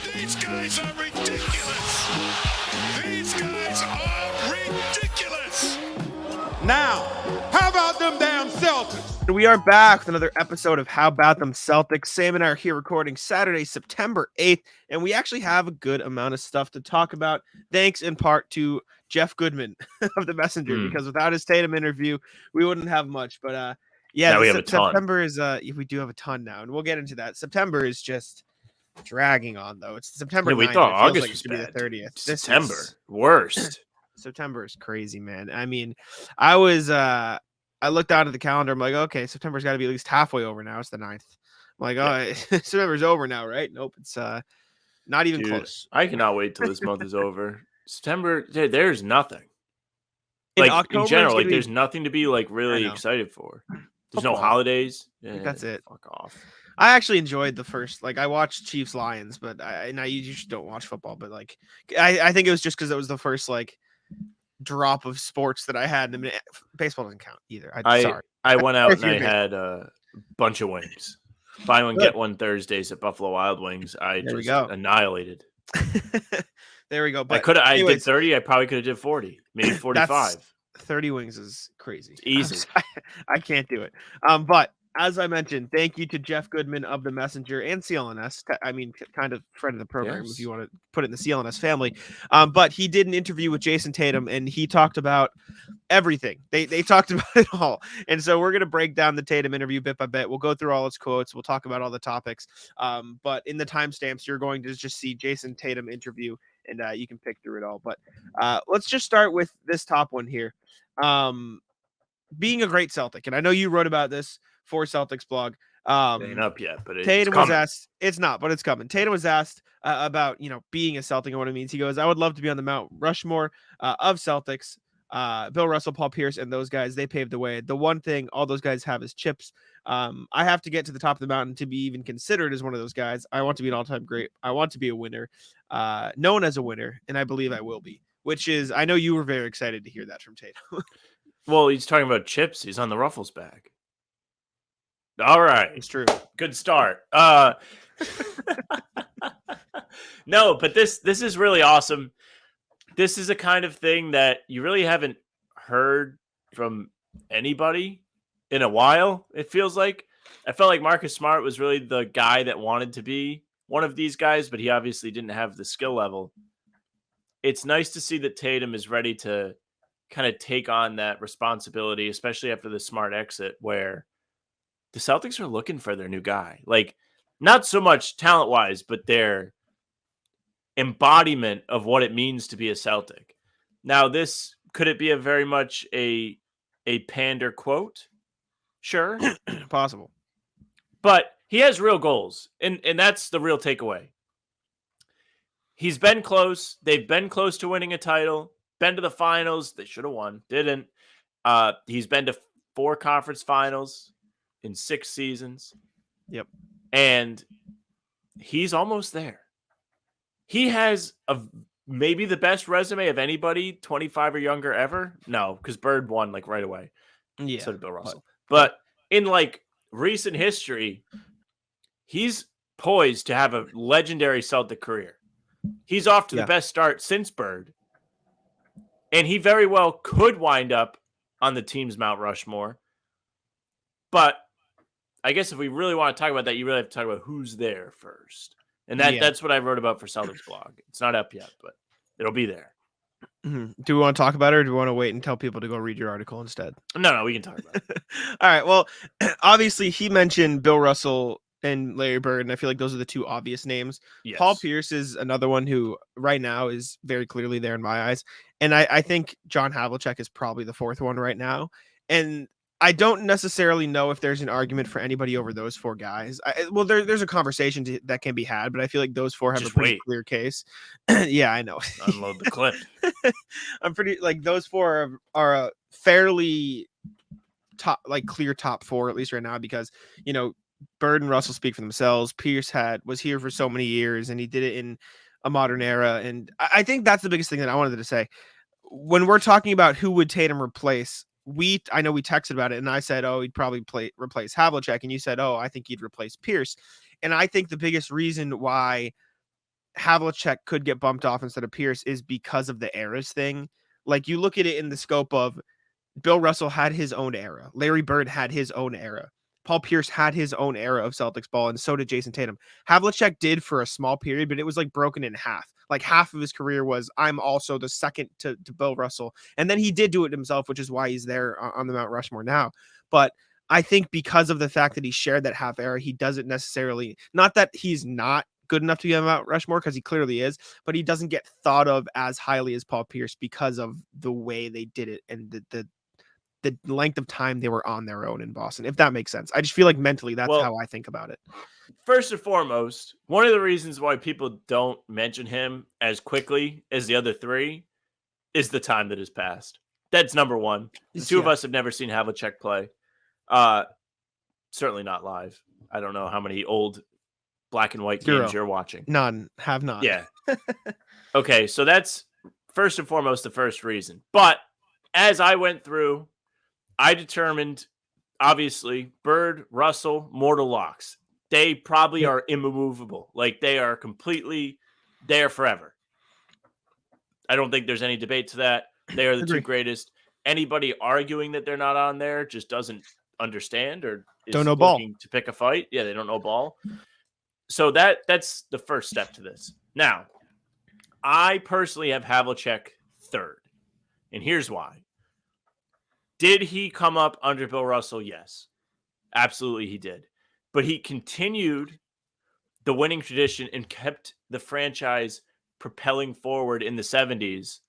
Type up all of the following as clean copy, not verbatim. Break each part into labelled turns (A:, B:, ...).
A: These guys are ridiculous. These guys are ridiculous.
B: Now, how about them damn Celtics?
C: We are back with another episode of How About Them Celtics. Sam and I are here recording Saturday, September 8th, and we actually have a good amount of stuff to talk about, thanks in part to Jeff Goodman of The Messenger, because without his Tatum interview, we wouldn't have much. But yeah,
D: now we have a ton.
C: September is we do have a ton now, and we'll get into that. September is just dragging on, though. It's September 9th.
D: We thought August
C: was going to be the 30th.
D: September, worst.
C: September is crazy, man. I mean, I looked out at the calendar. I'm like, okay, September's got to be at least halfway over now. It's the 9th. I'm like, oh, September's over now, right? Nope, it's not even close.
D: I cannot wait till this month is over. September, there's nothing.
C: In October,
D: in general, there's nothing to be really excited for. There's no holidays.
C: That's it.
D: Fuck off.
C: I actually enjoyed the first, I watched Chiefs Lions, but I usually don't watch football, but I think it was just because it was the first drop of sports that I had. I mean, baseball doesn't count either.
D: I went out and I had a bunch of wings. Buy one, get one Thursdays at Buffalo Wild Wings. I just annihilated.
C: There we go. But
D: I did 30. I probably could have did 40, maybe 45.
C: 30 wings is crazy.
D: It's easy.
C: I can't do it. But as I mentioned, thank you to Jeff Goodman of The Messenger and CLNS. I mean, kind of friend of the program, if you want to put it in the CLNS family. But he did an interview with Jayson Tatum, and he talked about everything. They talked about it all. And so we're going to break down the Tatum interview bit by bit. We'll go through all its quotes. We'll talk about all the topics. But in the timestamps, you're going to just see Jayson Tatum interview, and you can pick through it all. But let's just start with this top one here. Being a great Celtic, and I know you wrote about this for Celtics blog.
D: Ain't up yet, but
C: Tatum was asked. It's not, but it's coming. Tatum was asked about being a Celtic and what it means. He goes, "I would love to be on the Mount Rushmore of Celtics. Bill Russell, Paul Pierce, and those guys. They paved the way. The one thing all those guys have is chips. I have to get to the top of the mountain to be even considered as one of those guys. I want to be an all-time great. I want to be a winner, known as a winner, and I believe I will be." Which is, I know you were very excited to hear that from Tatum.
D: Well, he's talking about chips. He's on the Ruffles bag. All right.
C: It's true.
D: Good start. No, but this is really awesome. This is a kind of thing that you really haven't heard from anybody in a while, it feels like. I felt like Marcus Smart was really the guy that wanted to be one of these guys, but he obviously didn't have the skill level. It's nice to see that Tatum is ready to kind of take on that responsibility, especially after the Smart exit, where the Celtics are looking for their new guy. Not so much talent-wise, but their embodiment of what it means to be a Celtic. Now, could it be a very much a pander quote? Sure.
C: Possible.
D: But he has real goals, and that's the real takeaway. He's been close. They've been close to winning a title. Been to the finals. They should have won. Didn't. He's been to 4 conference finals in 6 seasons.
C: Yep.
D: And he's almost there. He has maybe the best resume of anybody 25 or younger ever. No, because Bird won right away.
C: Yeah.
D: So did Bill Russell. But in recent history, he's poised to have a legendary Celtic career. He's off to the best start since Bird. And he very well could wind up on the team's Mount Rushmore. But I guess if we really want to talk about that, you really have to talk about who's there first. And that's what I wrote about for Celtics blog. It's not up yet, but it'll be there.
C: Mm-hmm. Do we want to talk about it, or do we want to wait and tell people to go read your article instead?
D: No, we can talk about it.
C: All right. Well, obviously he mentioned Bill Russell and Larry Bird, and I feel like those are the two obvious names.
D: Yes.
C: Paul Pierce is another one who right now is very clearly there in my eyes. And I think John Havlicek is probably the 4th one right now. And I don't necessarily know if there's an argument for anybody over those 4 guys. There's a conversation that can be had, but I feel like those 4 have a pretty clear case. Yeah, I know.
D: Unload the clip.
C: I'm pretty those 4 are a fairly top, clear top 4 at least right now, because Bird and Russell speak for themselves. Pierce was here for so many years, and he did it in a modern era. And I think that's the biggest thing that I wanted to say. When we're talking about who would Tatum replace, I know we texted about it, and I said, he'd probably replace Havlicek, and you said, I think he'd replace Pierce. And I think the biggest reason why Havlicek could get bumped off instead of Pierce is because of the eras thing. Like, you look at it in the scope of Bill Russell had his own era. Larry Bird had his own era. Paul Pierce had his own era of Celtics ball, and so did Jayson Tatum. Havlicek did for a small period, but it was like broken in half. Like, half of his career was, I'm also the second to Bill Russell. And then he did do it himself, which is why he's there on the Mount Rushmore now. But I think because of the fact that he shared that half era, he doesn't necessarily, not that he's not good enough to be on Mount Rushmore, because he clearly is, but he doesn't get thought of as highly as Paul Pierce because of the way they did it and the length of time they were on their own in Boston, if that makes sense. I just feel like mentally that's how I think about it.
D: First and foremost, one of the reasons why people don't mention him as quickly as the other three is the time that has passed. That's number one. The two of us have never seen Havlicek play. Certainly not live. I don't know how many old black and white games you're watching.
C: None. Have not.
D: Yeah. Okay, so that's first and foremost the first reason. But as I went through, I determined, obviously, Bird, Russell, mortal locks. They probably are immovable. Like, they are completely there forever. I don't think there's any debate to that. They are the two greatest. Anybody arguing that they're not on there just doesn't understand or is
C: don't know
D: looking
C: ball
D: to pick a fight. Yeah, they don't know ball. So that's the first step to this. Now, I personally have Havlicek third. And here's why. Did he come up under Bill Russell? Yes. Absolutely he did. But he continued the winning tradition and kept the franchise propelling forward in the 70s.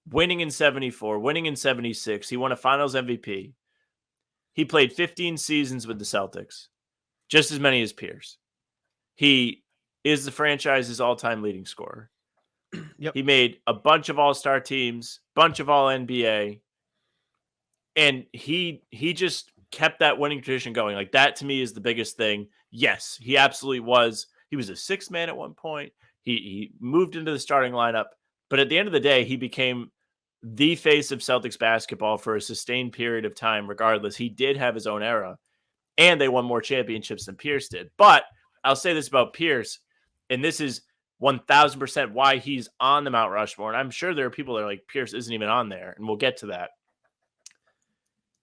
D: Winning in 74, winning in 76. He won a finals MVP. He played 15 seasons with the Celtics, just as many as Pierce. He is the franchise's all-time leading scorer.
C: Yep.
D: He made a bunch of all-star teams, bunch of all-NBA, and he just kept that winning tradition going. Like, that to me is the biggest thing. Yes, he absolutely was. He was a sixth man at one point. He moved into the starting lineup, but at the end of the day, he became the face of Celtics basketball for a sustained period of time. Regardless, he did have his own era, and they won more championships than Pierce did. But I'll say this about Pierce, and this is 1,000% why he's on the Mount Rushmore. And I'm sure there are people that are like, Pierce isn't even on there, and we'll get to that.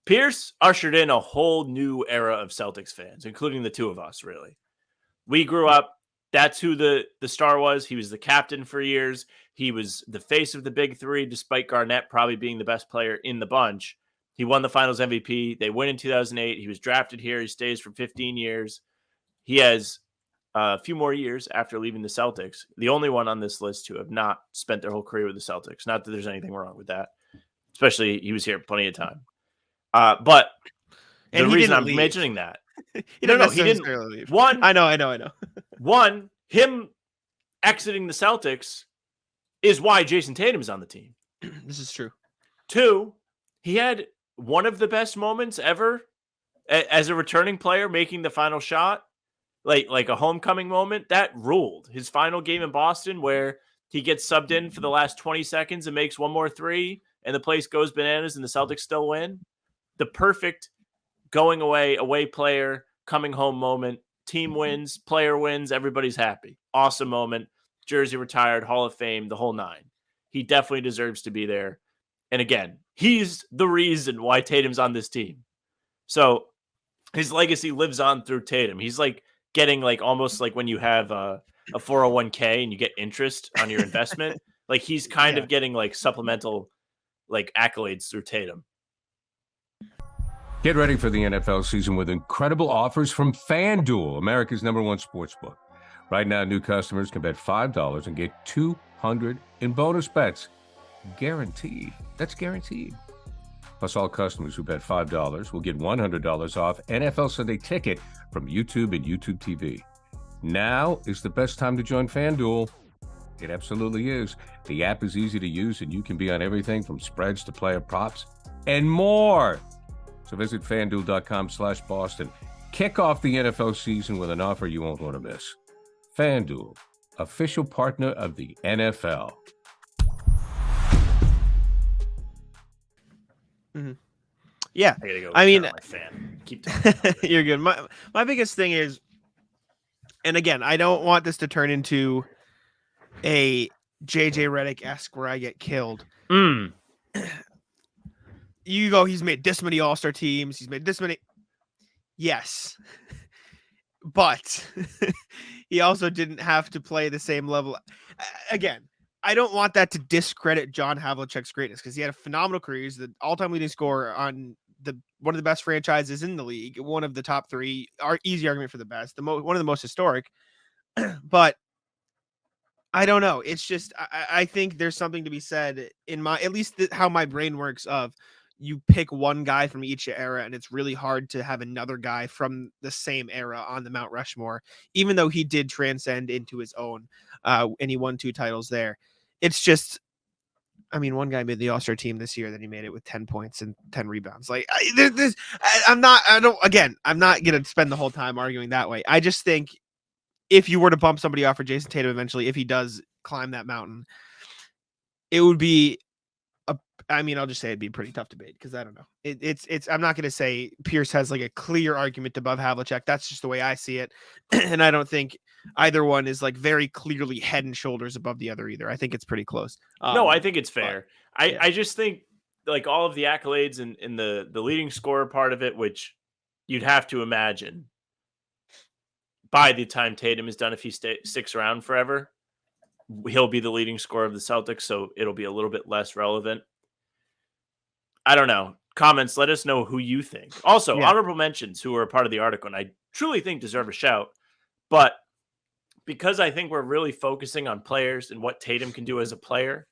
D: Pierce ushered in a whole new era of Celtics fans, including the two of us, really. We grew up. That's who the star was. He was the captain for years. He was the face of the big three, despite Garnett probably being the best player in the bunch. He won the finals MVP. They win in 2008. He was drafted here. He stays for 15 years. He has a few more years after leaving the Celtics. The only one on this list to have not spent their whole career with the Celtics. Not that there's anything wrong with that. Especially he was here plenty of time. But the reason I'm mentioning that.
C: He didn't leave.
D: One,
C: I know.
D: One, him exiting the Celtics is why Jayson Tatum is on the team.
C: This is true.
D: Two, he had one of the best moments ever as a returning player making the final shot, like a homecoming moment. That ruled. His final game in Boston where he gets subbed in for the last 20 seconds and makes one more three and the place goes bananas and the Celtics still win. The perfect going away player, coming home moment. Team wins, player wins, everybody's happy. Awesome moment. Jersey retired, Hall of Fame, the whole nine. He definitely deserves to be there. And again, he's the reason why Tatum's on this team. So his legacy lives on through Tatum. He's like getting like almost like when you have a 401k and you get interest on your investment. Like he's kind of getting like supplemental like accolades through Tatum.
E: Get ready for the NFL season with incredible offers from FanDuel, America's #1 sportsbook. Right now, new customers can bet $5 and get $200 in bonus bets. Guaranteed. That's guaranteed. Plus, all customers who bet $5 will get $100 off NFL Sunday Ticket from YouTube and YouTube TV. Now is the best time to join FanDuel. It absolutely is. The app is easy to use, and you can be on everything from spreads to player props and more. So visit FanDuel.com/Boston. Kick off the NFL season with an offer you won't want to miss. FanDuel, official partner of the NFL.
C: Mm-hmm. Yeah,
D: I gotta go.
C: I mean,
D: my fan. Keep talking.
C: You're good. My biggest thing is, and again, I don't want this to turn into a JJ Redick-esque where I get killed.
D: Mm.
C: You go, he's made this many All-Star teams. He's made this many. Yes. But he also didn't have to play the same level. Again, I don't want that to discredit John Havlicek's greatness because he had a phenomenal career. He's the all-time leading scorer on one of the best franchises in the league, one of the top three. Easy argument for the best, one of the most historic. But I don't know. It's just I think there's something to be said in at least how my brain works of you pick one guy from each era, and it's really hard to have another guy from the same era on the Mount Rushmore, even though he did transcend into his own, and he won 2 titles there. It's just, I mean, one guy made the All-Star team this year, then he made it with 10 points and 10 rebounds. Like, I'm not going to spend the whole time arguing that way. I just think if you were to bump somebody off for Jayson Tatum eventually, if he does climb that mountain, it would be I'll just say it'd be a pretty tough debate because I don't know. It's I'm not going to say Pierce has like a clear argument above Havlicek. That's just the way I see it. And I don't think either one is like very clearly head and shoulders above the other either. I think it's pretty close.
D: No, I think it's fair.
C: But, yeah.
D: I just think like all of the accolades and in the leading scorer part of it, which you'd have to imagine by the time Tatum is done, if he sticks around forever, he'll be the leading scorer of the Celtics. So it'll be a little bit less relevant. I don't know. Comments, let us know who you think. Also, honorable mentions who are a part of the article, and I truly think deserve a shout. But because I think we're really focusing on players and what Tatum can do as a player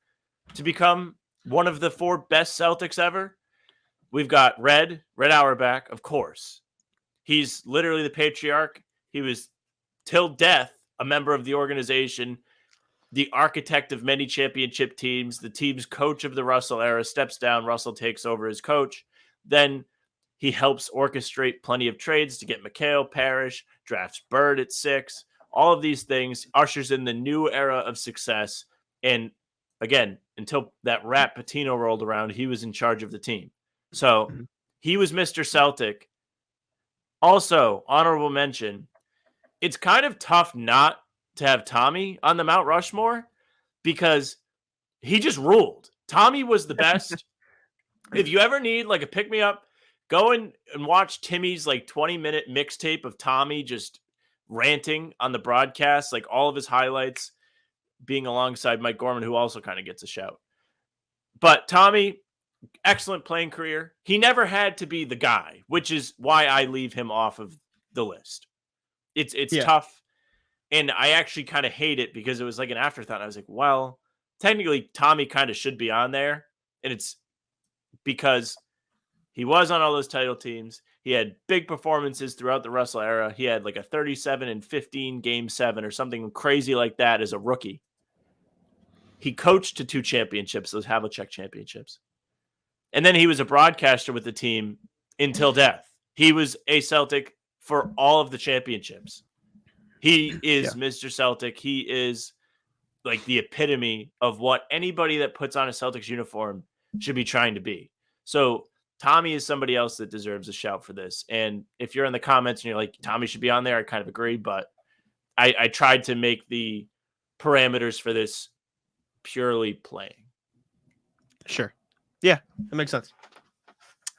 D: to become one of the 4 best Celtics ever, we've got Red Auerbach, of course. He's literally the patriarch. He was, till death, a member of the organization, the architect of many championship teams, the team's coach of the Russell era, steps down, Russell takes over as coach. Then he helps orchestrate plenty of trades to get McHale, Parrish, drafts Bird at 6. All of these things ushers in the new era of success. And again, until that rat Patino rolled around, he was in charge of the team. So he was Mr. Celtic. Also, honorable mention, it's kind of tough not to have Tommy on the Mount Rushmore because he just ruled. Tommy was the best. If you ever need like a pick-me-up, go and watch Timmy's like 20-minute mixtape of Tommy just ranting on the broadcast, like all of his highlights being alongside Mike Gorman, who also kind of gets a shout. But Tommy, excellent playing career. He never had to be the guy, which is why I leave him off of the list. It's tough. And I actually kind of hate it because it was like an afterthought. I was like, well, technically Tommy kind of should be on there. And it's because he was on all those title teams. He had big performances throughout the Russell era. He had like a 37-15 game 7 or something crazy like that as a rookie. He coached to 2 championships, those Havlicek championships. And then he was a broadcaster with the team until death. He was a Celtic for all of the championships. He is Mr. Celtic. He is like the epitome of what anybody that puts on a Celtics uniform should be trying to be. So Tommy is somebody else that deserves a shout for this. And if you're in the comments and you're like, Tommy should be on there, I kind of agree. But I tried to make the parameters for this purely playing.
C: Sure. Yeah, that makes sense.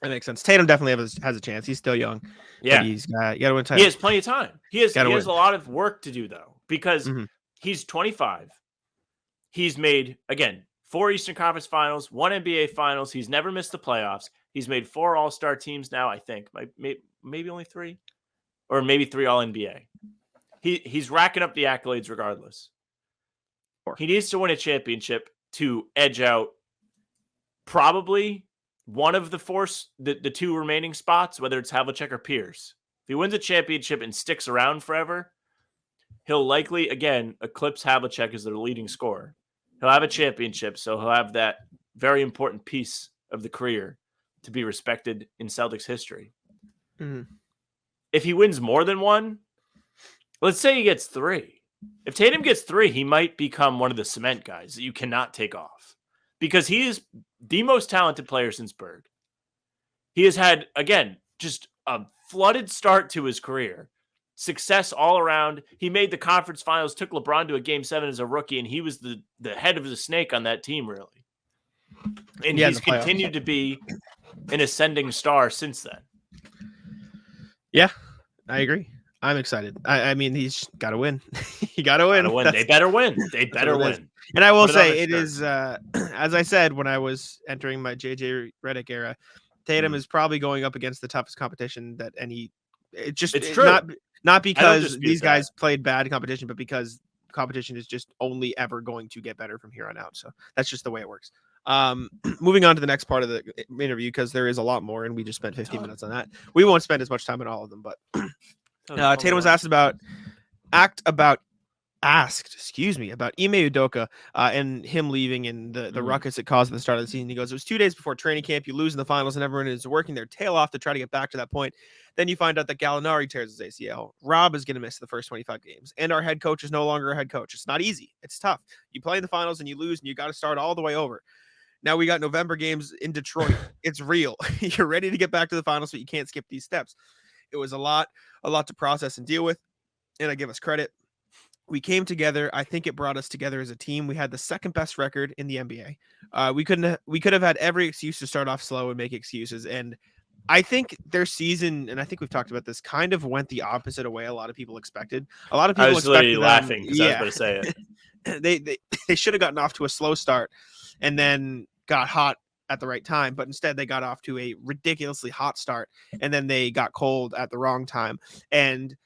C: That makes sense. Tatum definitely has a chance. He's still young.
D: Yeah,
C: he's got to win title.
D: He has plenty of time. He has a lot of work to do though, because he's 25. He's made, again, 4 Eastern Conference Finals, 1 NBA Finals. He's never missed the playoffs. He's made 4 All-Star teams now, I think. Maybe only 3, or maybe 3 All-NBA. He's racking up the accolades regardless. He needs to win a championship to edge out probably one of the 2 remaining spots, whether it's Havlicek or Pierce. If he wins a championship and sticks around forever, he'll likely, again, eclipse Havlicek as their leading scorer. He'll have a championship, so he'll have that very important piece of the career to be respected in Celtics history. If he wins more than 1, let's say he gets 3. If Tatum gets 3, he might become one of the cement guys that you cannot take off because he is the most talented player since Bird. He has had, again, just a flooded start to his career. success all around. He made the conference finals, took LeBron to a game 7 as a rookie, and he was the head of the snake on that team, really. And he's continued to be an ascending star since then.
C: Yeah, I agree. I'm excited. I mean, he's got to win. He got to win.
D: They better win. They better win.
C: And I will say it is, as I said, when I was entering my JJ Redick era, Tatum is probably going up against the toughest competition that any. It's true. Not because these guys played bad competition, but because competition is just only ever going to get better from here on out. So that's just the way it works. Moving on to the next part of the interview, because there is a lot more, and we just spent 15 minutes on that. We won't spend as much time on all of them, but Tatum was asked about Ime Udoka and him leaving and the ruckus it caused at the start of the season. He goes, it was 2 days before training camp. You lose in the finals and everyone is working their tail off to try to get back to that point. Then you find out that Gallinari tears his ACL. Rob is going to miss the first 25 games. And our head coach is no longer a head coach. It's not easy. It's tough. You play in the finals and you lose and you got to start all the way over. Now we got November games in Detroit. It's real. You're ready to get back to the finals, but you can't skip these steps. It was a lot to process and deal with. And I give us credit. We came together. I think it brought us together as a team. We had the second best record in the NBA. We could have had every excuse to start off slow and make excuses. And I think their season, and I think we've talked about this, kind of went the opposite of way a lot of people expected. A lot of people expected
D: laughing because I was going to say
C: it. They should have gotten off to a slow start and then got hot at the right time, but instead they got off to a ridiculously hot start and then they got cold at the wrong time. And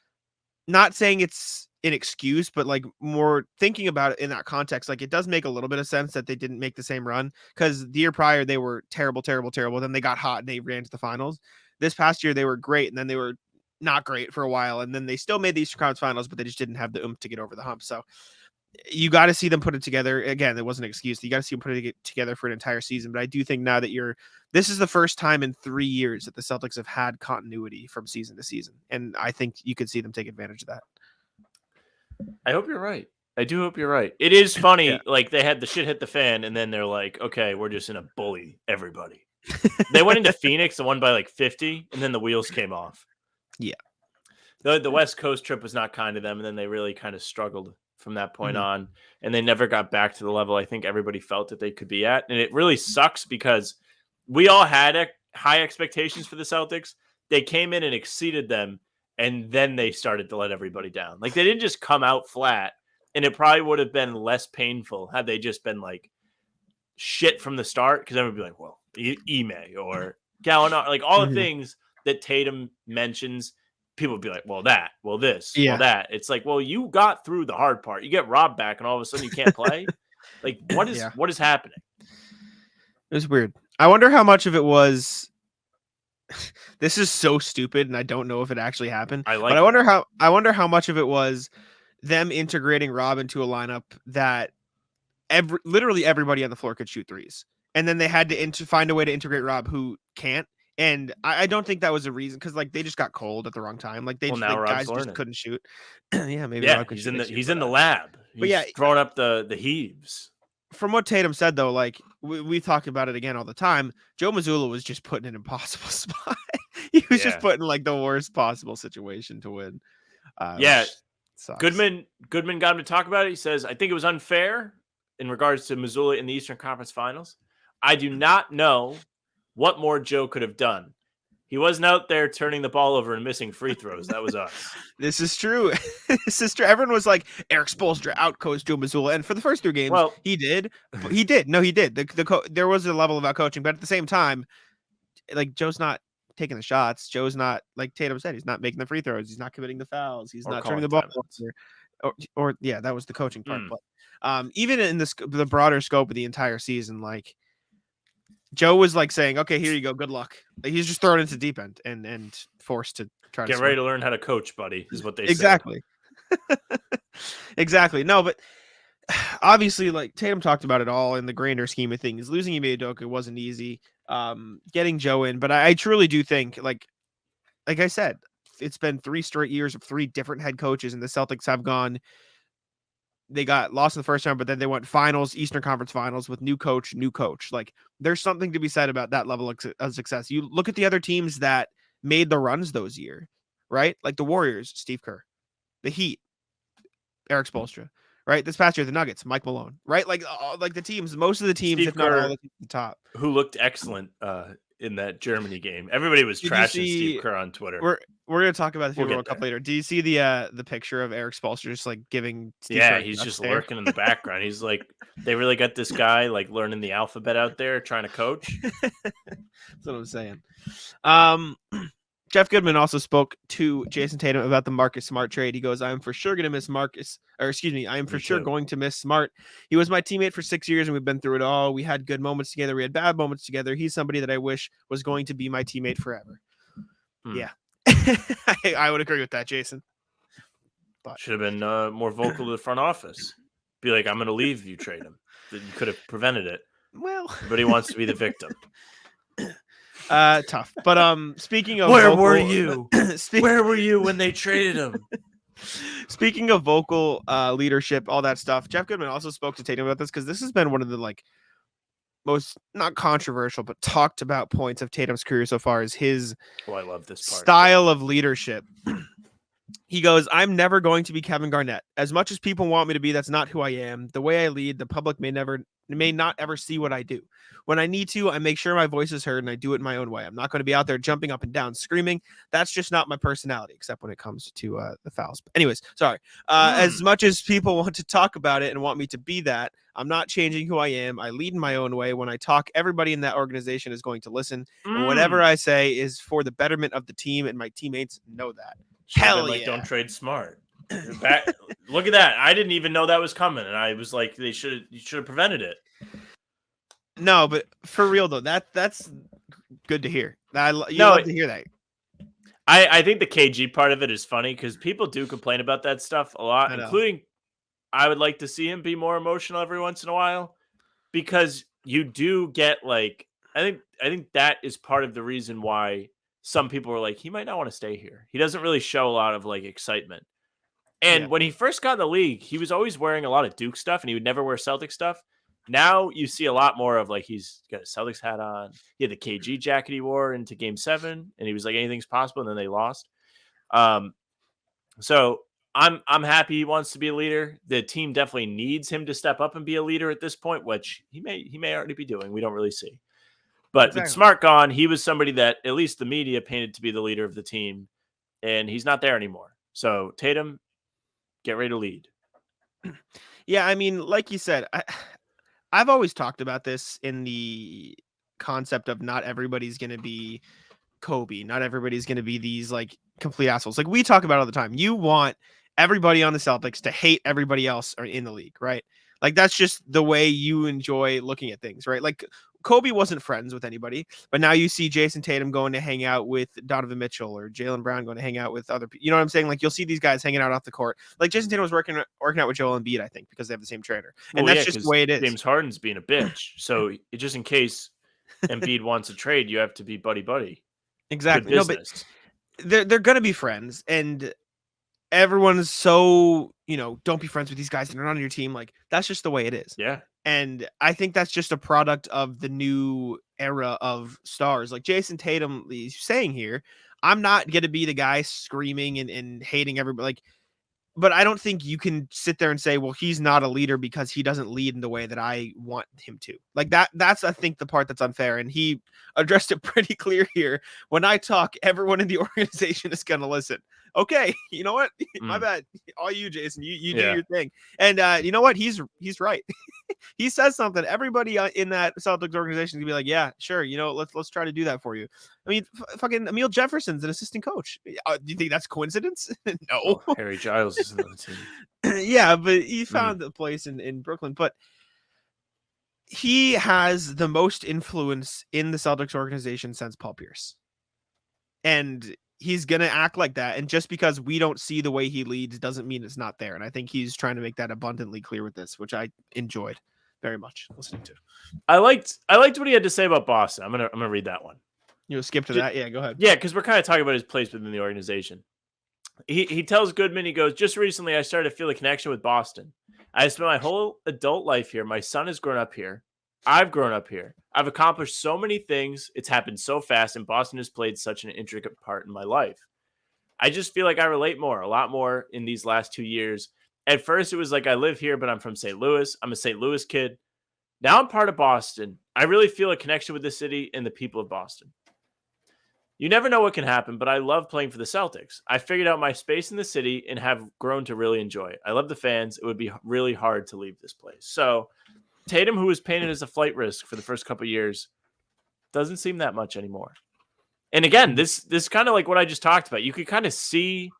C: not saying it's an excuse, but like more thinking about it in that context, like it does make a little bit of sense that they didn't make the same run, because the year prior they were terrible. Then they got hot and they ran to the finals. This past year they were great and then they were not great for a while, and then they still made the Eastern Conference Finals, but they just didn't have the oomph to get over the hump. So you got to see them put it together. Again, it wasn't an excuse. You got to see them put it together for an entire season. But I do think now that this is the first time in 3 years that the Celtics have had continuity from season to season. And I think you could see them take advantage of that.
D: I hope you're right. I do hope you're right. It is funny. Like they had the shit hit the fan and then they're like, okay, we're just going to bully everybody. They went into Phoenix and won by like 50 and then the wheels came off.
C: Yeah.
D: The West Coast trip was not kind to them. And then they really kind of struggled from that point on, and they never got back to the level I think everybody felt that they could be at. And it really sucks because we all had high expectations for the Celtics. They came in and exceeded them, and then they started to let everybody down. Like they didn't just come out flat, and it probably would have been less painful had they just been like shit from the start, because everybody would be like, well, Ime or Gallinari, like all the things that Tatum mentions. People would be like, well, that, well, this, well, that. It's like, well, you got through the hard part. You get Rob back and all of a sudden you can't play. Like, what is happening?
C: It was weird. I wonder how much of it was, this is so stupid and I don't know if it actually happened. I wonder how much of it was them integrating Rob into a lineup that literally everybody on the floor could shoot threes. And then they had to find a way to integrate Rob who can't. And I don't think that was a reason, because like they just got cold at the wrong time. Like guys just couldn't shoot. Yeah, maybe.
D: Yeah, he's in the lab. He's throwing up the heaves.
C: From what Tatum said though, like we talk about it again all the time. Joe Mazzulla was just put in an impossible spot. He was just put in like the worst possible situation to win.
D: Goodman got him to talk about it. He says, I think it was unfair in regards to Mazzulla in the Eastern Conference Finals. I do not know what more Joe could have done. He wasn't out there turning the ball over and missing free throws. That was us.
C: This is true. This is true. Everyone was like, Eric Spoelstra outcoached Joe Mazzulla. And for the first 2 games, he did. He did. No, he did. There was a level of outcoaching, but at the same time, like Joe's not taking the shots. Joe's not, like Tatum said, he's not making the free throws. He's not committing the fouls. He's not turning the ball over. Or that was the coaching part. But even in the broader scope of the entire season, like, Joe was like saying, okay, here you go. Good luck. He's just thrown into deep end and forced to try to
D: get ready to learn how to coach, buddy, is what they say.
C: Exactly. Exactly. No, but obviously, like Tatum talked about it all in the grander scheme of things. Losing Ime Udoka wasn't easy. Getting Joe in, but I truly do think, like I said, it's been 3 straight years of 3 different head coaches, and the Celtics have gone. They got lost in the first round, but then they went finals, Eastern Conference Finals with new coach. Like there's something to be said about that level of success. You look at the other teams that made the runs those years. right? Like the Warriors, Steve Kerr, the Heat, Eric Spoelstra, right? This past year, the Nuggets, Mike Malone, right? Like the teams, most of the teams,
D: Steve
C: if not all,
D: Kerr,
C: at the top,
D: who looked excellent in that Germany game. Everybody was
C: Did you
D: trashing
C: see?
D: Steve Kerr on Twitter.
C: We're gonna talk about the
D: We'll
C: FIBA
D: get
C: World Cup
D: there.
C: later. Do you see the picture of Eric Spoelstra just like giving? Steve Kerr a
D: He's
C: death
D: just
C: stare?
D: lurking in the background. He's like, they really got this guy like learning the alphabet out there, trying to coach.
C: That's what I'm saying. Jeff Goodman also spoke to Jayson Tatum about the Marcus Smart trade. He goes, "I am for sure going to miss Marcus, or excuse me, I am for sure going to miss Smart. He was my teammate for 6 years, and we've been through it all. We had good moments together. We had bad moments together. He's somebody that I wish was going to be my teammate forever." Yeah, I would agree with that, Jason. But
D: should have been more vocal to the front office. Be like, I'm going to leave if you trade him. That you could have prevented it.
C: Well,
D: but he wants to be the victim.
C: Tough. But speaking of
D: where
C: vocal,
D: were you? Where were you when they traded him?
C: Speaking of vocal leadership, all that stuff, Jeff Goodman also spoke to Tatum about this because this has been one of the like most not controversial but talked about points of Tatum's career so far is his
D: I love this part.
C: Style of leadership. He goes, "I'm never going to be Kevin Garnett. As much as people want me to be, that's not who I am. The way I lead, the public may not ever see what I do. When I need to, I make sure my voice is heard and I do it in my own way. I'm not going to be out there jumping up and down, screaming. That's just not my personality, except when it comes to the fouls." But anyways, sorry. As much as people want to talk about it and want me to be that, I'm not changing who I am. I lead in my own way. When I talk, everybody in that organization is going to listen. And whatever I say is for the betterment of the team, and my teammates know that. Hell yeah.
D: Don't trade Smart. Look at that. I didn't even know that was coming. And I was like, you should have prevented it.
C: No, but for real though, that's good to hear. Love to hear that.
D: I think the KG part of it is funny because people do complain about that stuff a lot, including I would like to see him be more emotional every once in a while because you do get like I think that is part of the reason why some people were like, he might not want to stay here. He doesn't really show a lot of like excitement. And when he first got in the league, he was always wearing a lot of Duke stuff and he would never wear Celtic stuff. Now you see a lot more of like he's got a Celtics hat on. He had the KG jacket he wore into Game 7, and he was like anything's possible, and then they lost. So I'm happy he wants to be a leader. The team definitely needs him to step up and be a leader at this point, which he may already be doing. We don't really see. But with Smart gone, he was somebody that at least the media painted to be the leader of the team, and he's not there anymore. So Tatum, get ready to lead.
C: Yeah, I mean, like you said, I've always talked about this in the concept of not everybody's going to be Kobe. Not everybody's going to be these like complete assholes. Like we talk about all the time. You want everybody on the Celtics to hate everybody else or in the league, right? Like that's just the way you enjoy looking at things, right? Like Kobe wasn't friends with anybody, but now you see Jayson Tatum going to hang out with Donovan Mitchell or Jaylen Brown going to hang out with other people. You know what I'm saying? Like you'll see these guys hanging out off the court. Like Jayson Tatum was working out with Joel Embiid, I think, because they have the same trainer. And that's just the way it is.
D: James Harden's being a bitch. So just in case Embiid wants a trade, you have to be buddy.
C: Exactly. No, but they're going to be friends, and everyone's so, don't be friends with these guys that are not on your team. Like that's just the way it is.
D: Yeah.
C: And I think that's just a product of the new era of stars. Like Jayson Tatum is saying here, I'm not going to be the guy screaming and hating everybody. Like, but I don't think you can sit there and say, well, he's not a leader because he doesn't lead in the way that I want him to. Like that's, I think, the part that's unfair. And he addressed it pretty clear here. When I talk, everyone in the organization is going to listen. Okay, you know what? My bad. All you, Jason. You do your thing. And you know what? He's right. He says something. Everybody in that Celtics organization is gonna be like, yeah, sure. Let's try to do that for you. I mean, fucking Emil Jefferson's an assistant coach. Do you think that's coincidence? No.
D: Oh, Harry Giles is on the team.
C: Yeah, but he found a place in Brooklyn. But he has the most influence in the Celtics organization since Paul Pierce. And he's going to act like that. And just because we don't see the way he leads doesn't mean it's not there. And I think he's trying to make that abundantly clear with this, which I enjoyed very much listening to.
D: I liked what he had to say about Boston. I'm going to read that one.
C: You'll skip to that. Yeah, go ahead.
D: Yeah. Cause we're kind of talking about his place within the organization. He tells Goodman, he goes, just recently I started to feel a connection with Boston. I spent my whole adult life here. My son has grown up here. I've grown up here. I've accomplished so many things. It's happened so fast, and Boston has played such an intricate part in my life. I just feel like I relate a lot more in these last 2 years. At first, it was like I live here, but I'm from St. Louis. I'm a St. Louis kid. Now I'm part of Boston. I really feel a connection with the city and the people of Boston. You never know what can happen, but I love playing for the Celtics. I figured out my space in the city and have grown to really enjoy it. I love the fans. It would be really hard to leave this place. So Tatum, who was painted as a flight risk for the first couple of years, doesn't seem that much anymore. And again, this kind of like what I just talked about. You could kind of see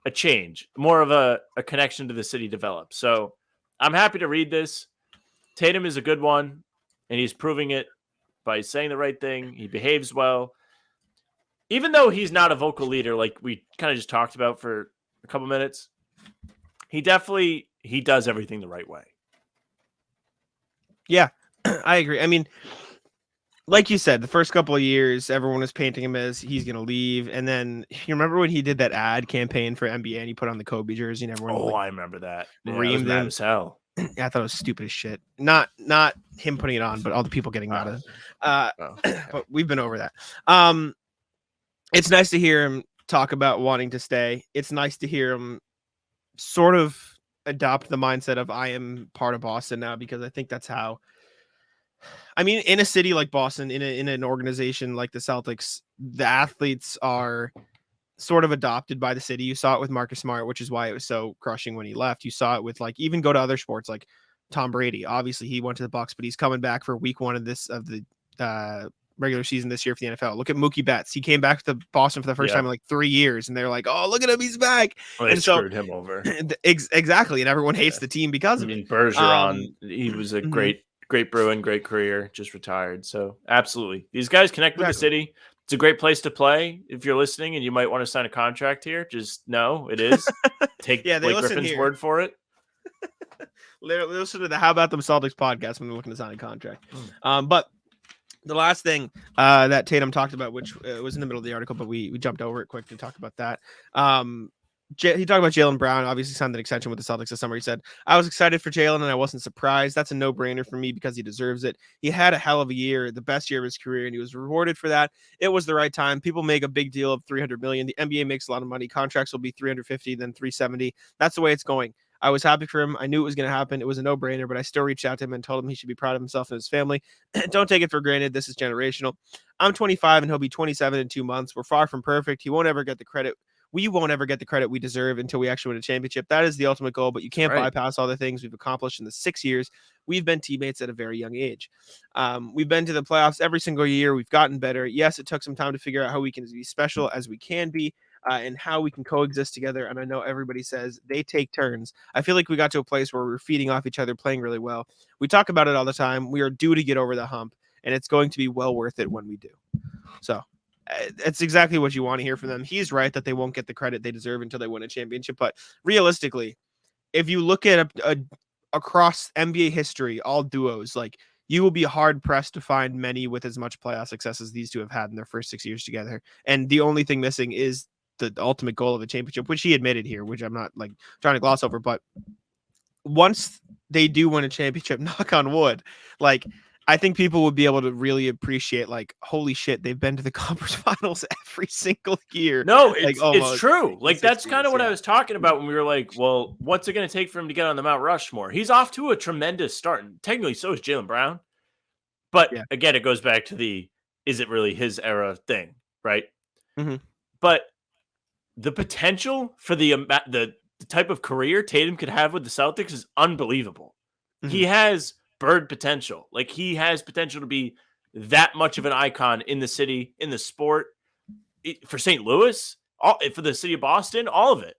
D: a change, more of a connection to the city develop. So I'm happy to read this. Tatum is a good one, and he's proving it by saying the right thing. He behaves well. Even though he's not a vocal leader, like we kind of just talked about for a couple minutes, he does everything the right way.
C: Yeah, I agree. I mean, like you said, the first couple of years, everyone was painting him as he's going to leave. And then you remember when he did that ad campaign for NBA and he put on the Kobe jersey and everyone
D: I remember that. Yeah,
C: reamed
D: it was mad
C: him.
D: as hell.
C: Yeah, I thought it was stupid as shit. Not him putting it on, but all the people getting mad at it. But we've been over that. It's nice to hear him talk about wanting to stay. It's nice to hear him sort of adopt the mindset of I am part of Boston now, because I think that's how. I mean, in a city like Boston, in an organization like the Celtics, the athletes are sort of adopted by the city. You saw it with Marcus Smart, which is why it was so crushing when he left. You saw it with even go to other sports like Tom Brady. Obviously, he went to the Bucs, but he's coming back for week 1 of the regular season this year for the NFL. Look at Mookie Betts. He came back to Boston for the first time in 3 years, and they're like, "Oh, look at him, he's back."
D: Well, they screwed him over.
C: Exactly, and everyone hates the team because of it.
D: Bergeron, he was a great Bruin, great career, just retired. So absolutely, these guys connect with the city. It's a great place to play. If you're listening and you might want to sign a contract here, just know it is. Take Blake Griffin's word for it.
C: Listen to the How About Them Celtics podcast when they're looking to sign a contract. But the last thing that Tatum talked about, which was in the middle of the article, but we jumped over it quick to talk about that. He talked about Jaylen Brown, obviously signed an extension with the Celtics this summer. He said, I was excited for Jaylen and I wasn't surprised. That's a no-brainer for me because he deserves it. He had a hell of a year, the best year of his career, and he was rewarded for that. It was the right time. People make a big deal of $300 million. The NBA makes a lot of money. Contracts will be $350, then $370. That's the way it's going. I was happy for him. I knew it was going to happen. It was a no-brainer, but I still reached out to him and told him he should be proud of himself and his family. Don't take it for granted. This is generational. I'm 25 and he'll be 27 in 2 months. We're far from perfect. He won't ever get the credit. We won't ever get the credit we deserve until we actually win a championship. That is the ultimate goal, but you can't bypass all the things we've accomplished in the 6 years. We've been teammates at a very young age. We've been to the playoffs every single year. We've gotten better. Yes, it took some time to figure out how we can be special as we can be. And how we can coexist together. And I know everybody says they take turns. I feel like we got to a place where we're feeding off each other, playing really well. We talk about it all the time. We are due to get over the hump, and it's going to be well worth it when we do. So it's exactly what you want to hear from them. He's right that they won't get the credit they deserve until they win a championship. But realistically, if you look at across NBA history, all duos, you will be hard pressed to find many with as much playoff success as these two have had in their first 6 years together. And the only thing missing is the ultimate goal of a championship, which he admitted here, which I'm not trying to gloss over. But once they do win a championship, knock on wood, I think people would be able to really appreciate, holy shit, they've been to the conference finals every single year.
D: No, it's true. That's kind of what I was talking about when we were like, well, what's it going to take for him to get on the Mount Rushmore? He's off to a tremendous start. And technically, so is Jaylen Brown. But again, it goes back to is it really his era thing, right?
C: Mm-hmm.
D: But the potential for the type of career Tatum could have with the Celtics is unbelievable. Mm-hmm. He has bird potential. He has potential to be that much of an icon in the city, in the sport, for St. Louis, for the city of Boston, all of it.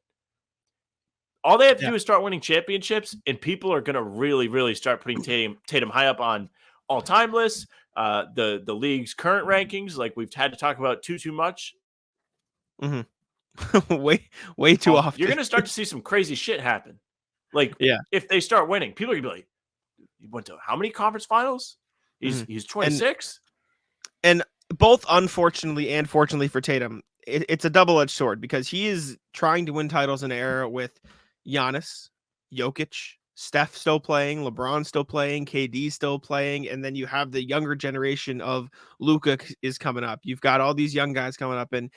D: All they have to do is start winning championships, and people are going to really, really start putting Tatum high up on all-time lists, the league's current rankings. We've had to talk about too much.
C: Mm-hmm. way too often.
D: You're going to start to see some crazy shit happen. If they start winning, people are going to be like, he went to how many conference finals? He's 26.
C: And both unfortunately and fortunately for Tatum, it's a double-edged sword because he is trying to win titles in an era with Giannis, Jokic, Steph still playing, LeBron still playing, KD still playing, and then you have the younger generation of Luka is coming up. You've got all these young guys coming up, and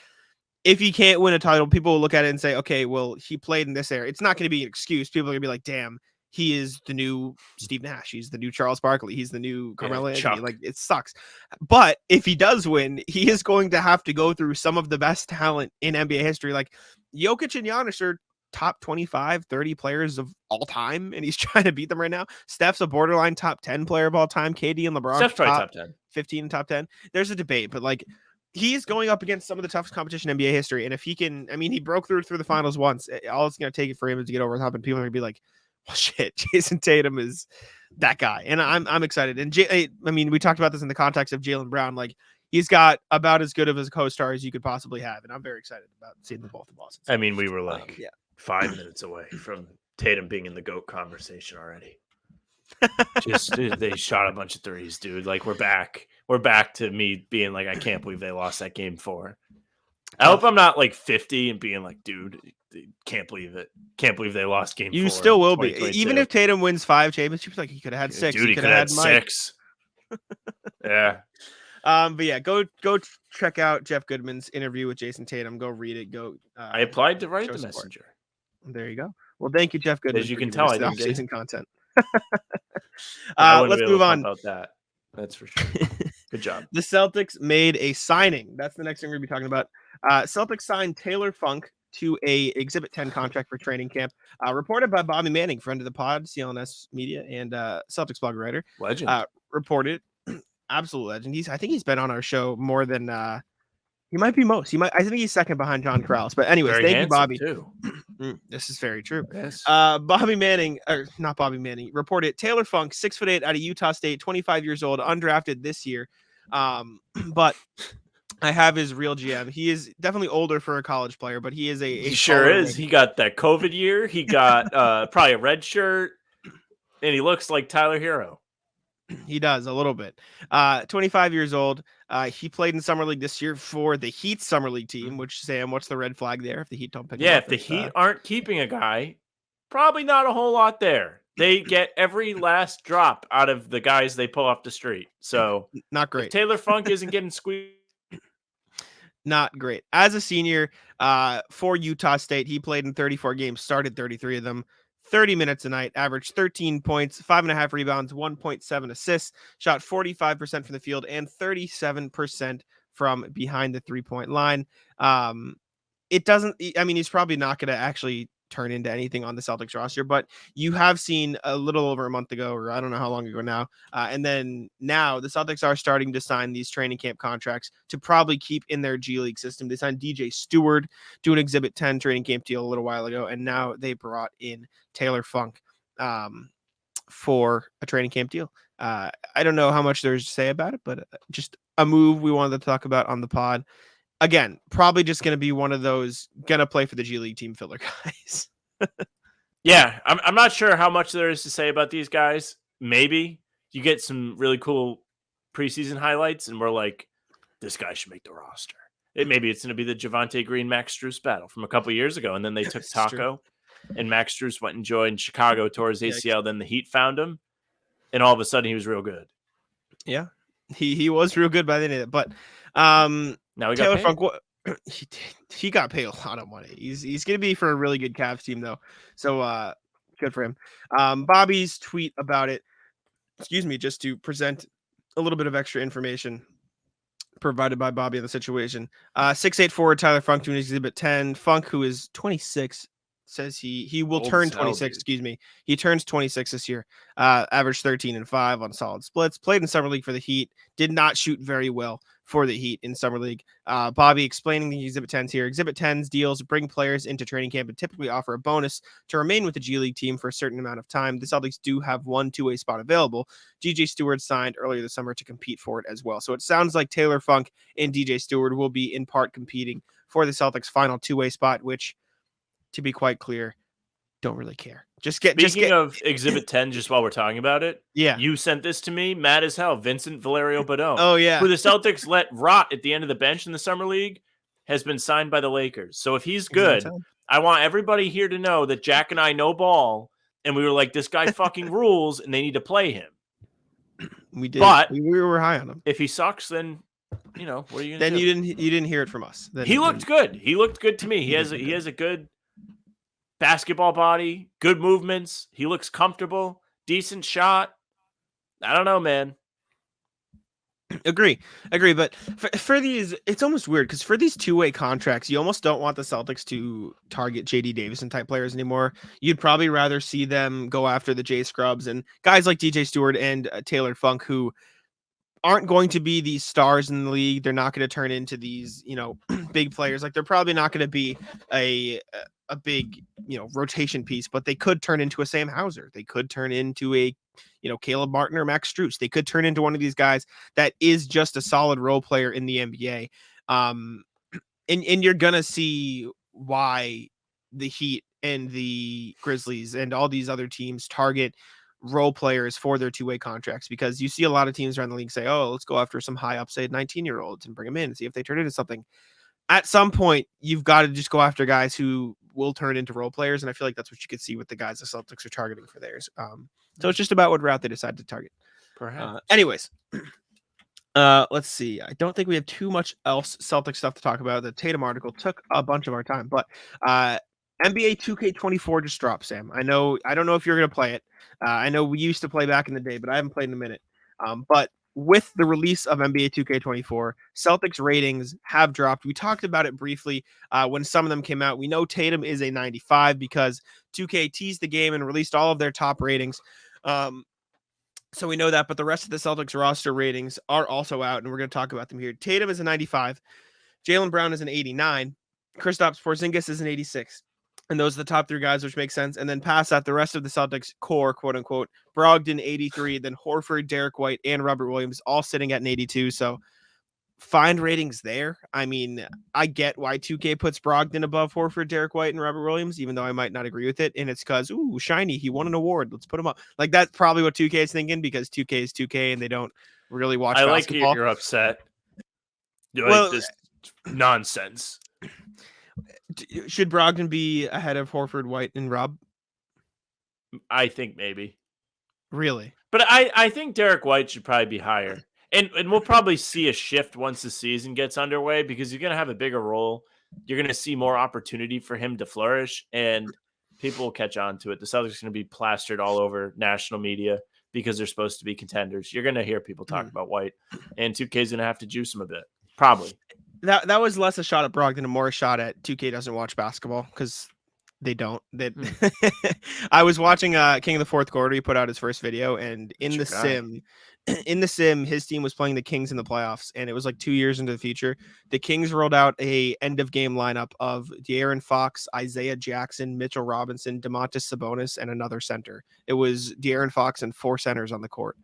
C: if he can't win a title, people will look at it and say, okay, well, he played in this era. It's not going to be an excuse. People are going to be like, damn, he is the new Steve Nash. He's the new Charles Barkley. He's the new Carmelo Anthony. Like, it sucks. But if he does win, he is going to have to go through some of the best talent in NBA history. Like, Jokic and Giannis are top 25, 30 players of all time, and he's trying to beat them right now. Steph's a borderline top 10 player of all time. KD and LeBron,
D: Steph's probably top 10.
C: 15 top 10. There's a debate, but like, he's going up against some of the toughest competition in NBA history. And if he can, I mean, he broke through the finals once. All it's going to take for him is to get over the top, and people are going to be like, well, shit, Jayson Tatum is that guy. And I'm excited. And I mean, we talked about this in the context of Jaylen Brown. Like, he's got about as good of a co-star as you could possibly have. And I'm very excited about seeing them both in Boston.
D: I mean, we were like 5 minutes away from Tatum being in the GOAT conversation already. Just they shot a bunch of threes, dude. Like, we're back. We're back to me being like, I can't believe they lost that game 4. I hope I'm not like 50 and being like, dude, can't believe it. Can't believe they lost game 4.
C: You still will be. Even if Tatum wins 5 championships, like, he could have had 6.
D: Dude, he could have had 6. Yeah.
C: But yeah, go check out Jeff Goodman's interview with Jayson Tatum. Go read it.
D: I applied to write the Messenger.
C: There you go. Well, thank you, Jeff Goodman.
D: As you can tell, I didn't
C: off-season content.
D: Let's
C: move on
D: about that. That's for sure. Good job.
C: The Celtics made a signing. That's the next thing we're going to be talking about. Celtics signed Taylor Funk to a Exhibit 10 contract for training camp. Reported by Bobby Manning, friend of the pod, CLNS Media, and Celtics blog writer.
D: Legend.
C: Reported. Absolute legend. I think he's been on our show more than he might be most. I think he's second behind John Krause. But anyways,
D: Very
C: thank you, Bobby.
D: Too.
C: This is very true.
D: Yes.
C: Bobby Manning, or not Bobby Manning, reported Taylor Funk, 6'8" out of Utah State, 25 years old, undrafted this year. But I have his real GM. He is definitely older for a college player, but he is
D: he sure is. He got that COVID year. He got probably a red shirt, and he looks like Tyler Hero.
C: He does a little bit. 25 years old. He played in Summer League this year for the Heat Summer League team, which, Sam, what's the red flag there if the Heat don't pick him up?
D: If the Heat aren't keeping a guy, probably not a whole lot there. They get every last drop out of the guys they pull off the street. So
C: not great.
D: If Taylor Funk isn't getting squeezed.
C: Not great. As a senior for Utah State, he played in 34 games, started 33 of them, 30 minutes a night, averaged 13 points, 5.5 rebounds, 1.7 assists, shot 45% from the field and 37% from behind the 3-point line. It doesn't, I mean, he's probably not going to actually turn into anything on the Celtics roster, but you have seen a little over a month ago, or I don't know how long ago now. And then now the Celtics are starting to sign these training camp contracts to probably keep in their G League system. They signed DJ Stewart to an Exhibit 10 training camp deal a little while ago. And now they brought in Taylor Funk for a training camp deal. I don't know how much there's to say about it, but just a move we wanted to talk about on the pod. Again, probably just going to be one of those going to play for the G League team filler guys.
D: Yeah, I'm not sure how much there is to say about these guys. Maybe you get some really cool preseason highlights, and we're like, this guy should make the roster. Maybe it's going to be the Javonte Green Max Strus battle from a couple of years ago, and then they took Taco, and Max Strus went and joined Chicago, tore his ACL. Then the Heat found him, and all of a sudden he was real good.
C: Yeah, he was real good by the end of it, but
D: now we got
C: Taylor Funk. He got paid a lot of money. He's going to be for a really good Cavs team though, so good for him. Bobby's tweet about it. Excuse me, just to present a little bit of extra information provided by Bobby on the situation. 6'8" forward Tyler Funk to an Exhibit 10. Funk, who is 26, says he will turn 26. Excuse me, he turns 26 this year. Averaged 13 and 5 on solid splits. Played in Summer League for the Heat. Did not shoot very well for the Heat in Summer League. Bobby explaining the Exhibit 10s here. Exhibit 10s deals bring players into training camp and typically offer a bonus to remain with the G League team for a certain amount of time. The Celtics do have one two-way spot available. DJ Stewart signed earlier this summer to compete for it as well. So it sounds like Taylor Funk and DJ Stewart will be in part competing for the Celtics' final two-way spot, which, to be quite clear, don't really care. Speaking
D: of Exhibit 10, just while we're talking about it,
C: yeah,
D: you sent this to me, mad as hell. Vincent Valerio Badone,
C: oh yeah,
D: who the Celtics let rot at the end of the bench in the Summer League, has been signed by the Lakers. So if he's good, I want everybody here to know that Jack and I know ball, and we were like, this guy fucking rules, and they need to play him.
C: We did,
D: but
C: we were high on him.
D: If he sucks, then you know, what are you gonna
C: Then
D: do?
C: you didn't hear it from us.
D: He looked good. He looked good to me. He has a good basketball body, good movements. He looks comfortable, decent shot. I don't know, man.
C: Agree. But for these, it's almost weird because for these two-way contracts, you almost don't want the Celtics to target JD Davison type players anymore. You'd probably rather see them go after the Jay Scrubs and guys like DJ Stewart and Taylor Funk, who aren't going to be these stars in the league. They're not going to turn into these, big players. Like they're probably not going to be a big, rotation piece, but they could turn into a Sam Hauser. They could turn into a, Caleb Martin or Max Strus. They could turn into one of these guys that is just a solid role player in the NBA. And you're going to see why the Heat and the Grizzlies and all these other teams target role players for their two-way contracts, because you see a lot of teams around the league say, oh, let's go after some high upside 19-year-olds and bring them in and see if they turn into something. At some point, you've got to just go after guys who will turn into role players. And I feel like that's what you could see with the guys the Celtics are targeting for theirs. So it's just about what route they decide to target.
D: Perhaps.
C: Anyways, let's see. I don't think we have too much else Celtic stuff to talk about. The Tatum article took a bunch of our time, but NBA 2K24 just dropped, Sam. I don't know if you're going to play it. I know we used to play back in the day, but I haven't played in a minute. But with the release of NBA 2K24, Celtics ratings have dropped. We talked about it briefly when some of them came out. We know Tatum is a 95 because 2K teased the game and released all of their top ratings. So we know that, but the rest of the Celtics roster ratings are also out, and we're going to talk about them here. Tatum is a 95. Jaylen Brown is an 89. Kristaps Porzingis is an 86. And those are the top three guys, which makes sense. And then past that, the rest of the Celtics core, quote unquote, Brogdon 83, then Horford, Derek White, and Robert Williams all sitting at an 82. So find ratings there. I mean, I get why 2K puts Brogdon above Horford, Derek White, and Robert Williams, even though I might not agree with it. And it's because, ooh, shiny, he won an award. Let's put him up. Like, that's probably what 2K is thinking, because 2K is 2K and they don't really watch basketball.
D: Like you're upset. You
C: Well,
D: like this nonsense.
C: Should Brogdon be ahead of Horford, White, and Rob?
D: I think maybe.
C: Really?
D: But I think Derek White should probably be higher. And we'll probably see a shift once the season gets underway, because you're going to have a bigger role. You're going to see more opportunity for him to flourish, and people will catch on to it. The Celtics are going to be plastered all over national media because they're supposed to be contenders. You're going to hear people talk about White, and 2K is going to have to juice him a bit. Probably.
C: That was less a shot at Brogdon and more a shot at 2K doesn't watch basketball, because they don't. I was watching King of the Fourth Quarter. He put out his first video, and in the sim, his team was playing the Kings in the playoffs, and it was like 2 years into the future. The Kings rolled out a end of game lineup of De'Aaron Fox, Isaiah Jackson, Mitchell Robinson, Domantas Sabonis, and another center. It was De'Aaron Fox and 4 centers on the court.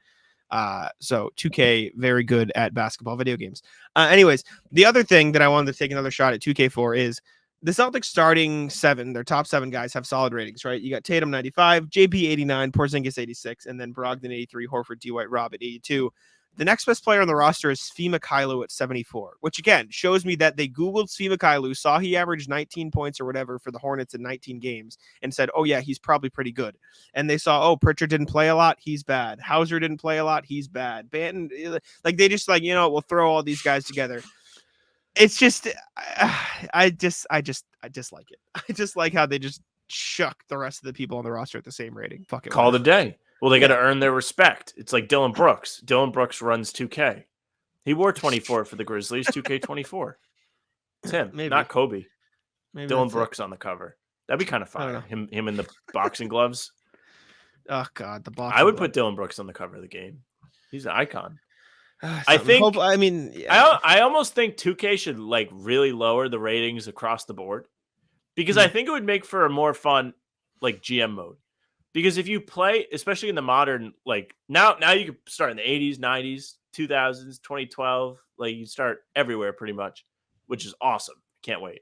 C: So 2K, very good at basketball video games. Anyways, the other thing that I wanted to take another shot at 2K for is the Celtics starting 7, their top 7 guys have solid ratings, right? You got Tatum 95, JP 89, Porzingis 86, and then Brogdon 83, Horford, D. White, Rob at 82. The next best player on the roster is Svi Mykhailiuk at 74, which again shows me that they Googled Svi Mykhailiuk, saw he averaged 19 points or whatever for the Hornets in 19 games, and said, oh yeah, he's probably pretty good. And they saw, oh, Pritchard didn't play a lot, he's bad. Hauser didn't play a lot, he's bad. Banton, like they just like, we'll throw all these guys together. It's just, I just like it. I just like how they just shuck the rest of the people on the roster at the same rating. Fuck it.
D: Call the day. Well, they got to earn their respect. It's like Dylan Brooks. Dylan Brooks runs 2K. He wore 24 for the Grizzlies, 2K24. It's him,
C: Maybe.
D: not Kobe.
C: Maybe
D: Dylan Brooks on the cover. That'd be kind of fun. Him in the boxing gloves.
C: Oh, God, the boxing
D: I would
C: glove.
D: put Dylan Brooks on the cover of the game. He's an icon.
C: I
D: I almost think 2K should like really lower the ratings across the board, because I think it would make for a more fun like GM mode. Because if you play, especially in the modern, like now you can start in the 80s, 90s, 2000s, 2012, like you start everywhere pretty much, which is awesome. Can't wait.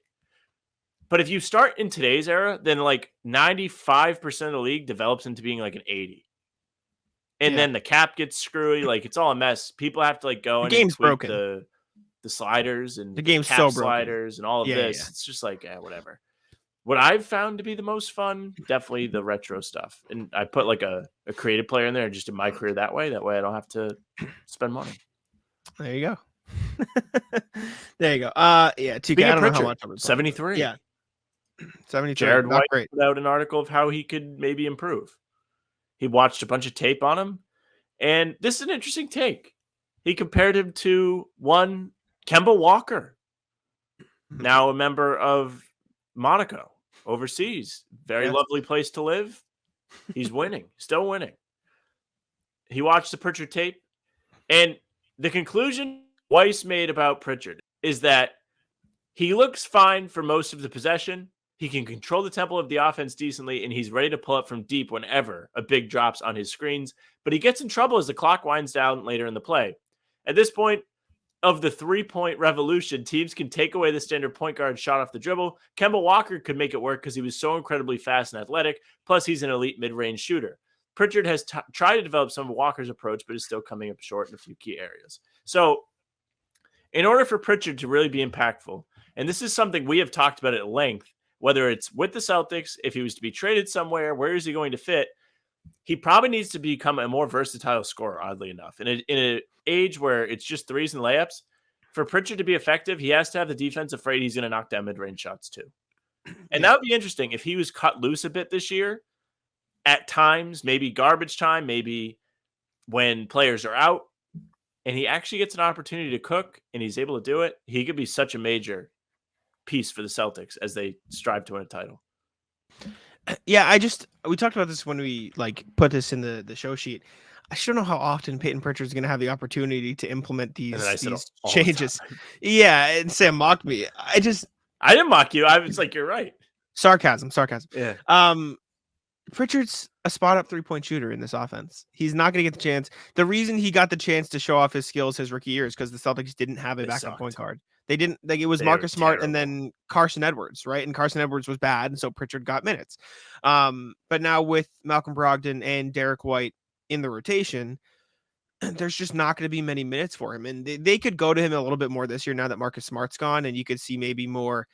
D: But if you start in today's era, then like 95% of the league develops into being like an 80. And then the cap gets screwy. Like it's all a mess. People have to like go and
C: game's
D: tweak
C: broken.
D: the sliders and
C: The game's
D: cap
C: so broken.
D: sliders and all of this.
C: Yeah.
D: It's just like, whatever. What I've found to be the most fun, definitely the retro stuff. And I put like a creative player in there just in my career that way. That way I don't have to spend money.
C: There you go. There you go. Yeah, 2K.
D: Speaking
C: I
D: of
C: don't know how
D: Pritchard,
C: much I'm
D: 73.
C: Yeah, 73.
D: Jared
C: Not
D: Weiss
C: great.
D: put out an article of how he could maybe improve. He watched a bunch of tape on him, and this is an interesting take. He compared him to one Kemba Walker, now a member of Monaco, overseas. Very
C: Yes.
D: lovely place to live. He's winning, still winning. He watched the Pritchard tape, and the conclusion Weiss made about Pritchard is that he looks fine for most of the possession. He can control the tempo of the offense decently, and he's ready to pull up from deep whenever a big drops on his screens. But he gets in trouble as the clock winds down later in the play. At this point of the three-point revolution, teams can take away the standard point guard shot off the dribble. Kemba Walker could make it work because he was so incredibly fast and athletic. Plus, he's an elite mid-range shooter. Pritchard has tried to develop some of Walker's approach, but is still coming up short in a few key areas. So, in order for Pritchard to really be impactful, and this is something we have talked about at length, whether it's with the Celtics, if he was to be traded somewhere, where is he going to fit? He probably needs to become a more versatile scorer, oddly enough. In an age where it's just threes and layups, for Pritchard to be effective, he has to have the defense afraid he's going to knock down mid-range shots too. And that would be interesting if he was cut loose a bit this year at times, maybe garbage time, maybe when players are out, and he actually gets an opportunity to cook and he's able to do it. He could be such a major piece for the Celtics as they strive to win a title.
C: Yeah, we talked about this when we put this in the show sheet. I just don't know how often Payton Pritchard is going to have the opportunity to implement these changes. Yeah, and Sam mocked me. I
D: didn't mock you. I was like, you're right.
C: Sarcasm.
D: Yeah.
C: Pritchard's a spot up 3-point shooter in this offense. He's not going to get the chance. The reason he got the chance to show off his skills his rookie year is because the Celtics didn't have a backup point guard. They didn't. It was Marcus Smart and then Carson Edwards, right? And Carson Edwards was bad, and so Pritchard got minutes. But now with Malcolm Brogdon and Derek White in the rotation, there's just not going to be many minutes for him. And they could go to him a little bit more this year now that Marcus Smart's gone, and you could see maybe more,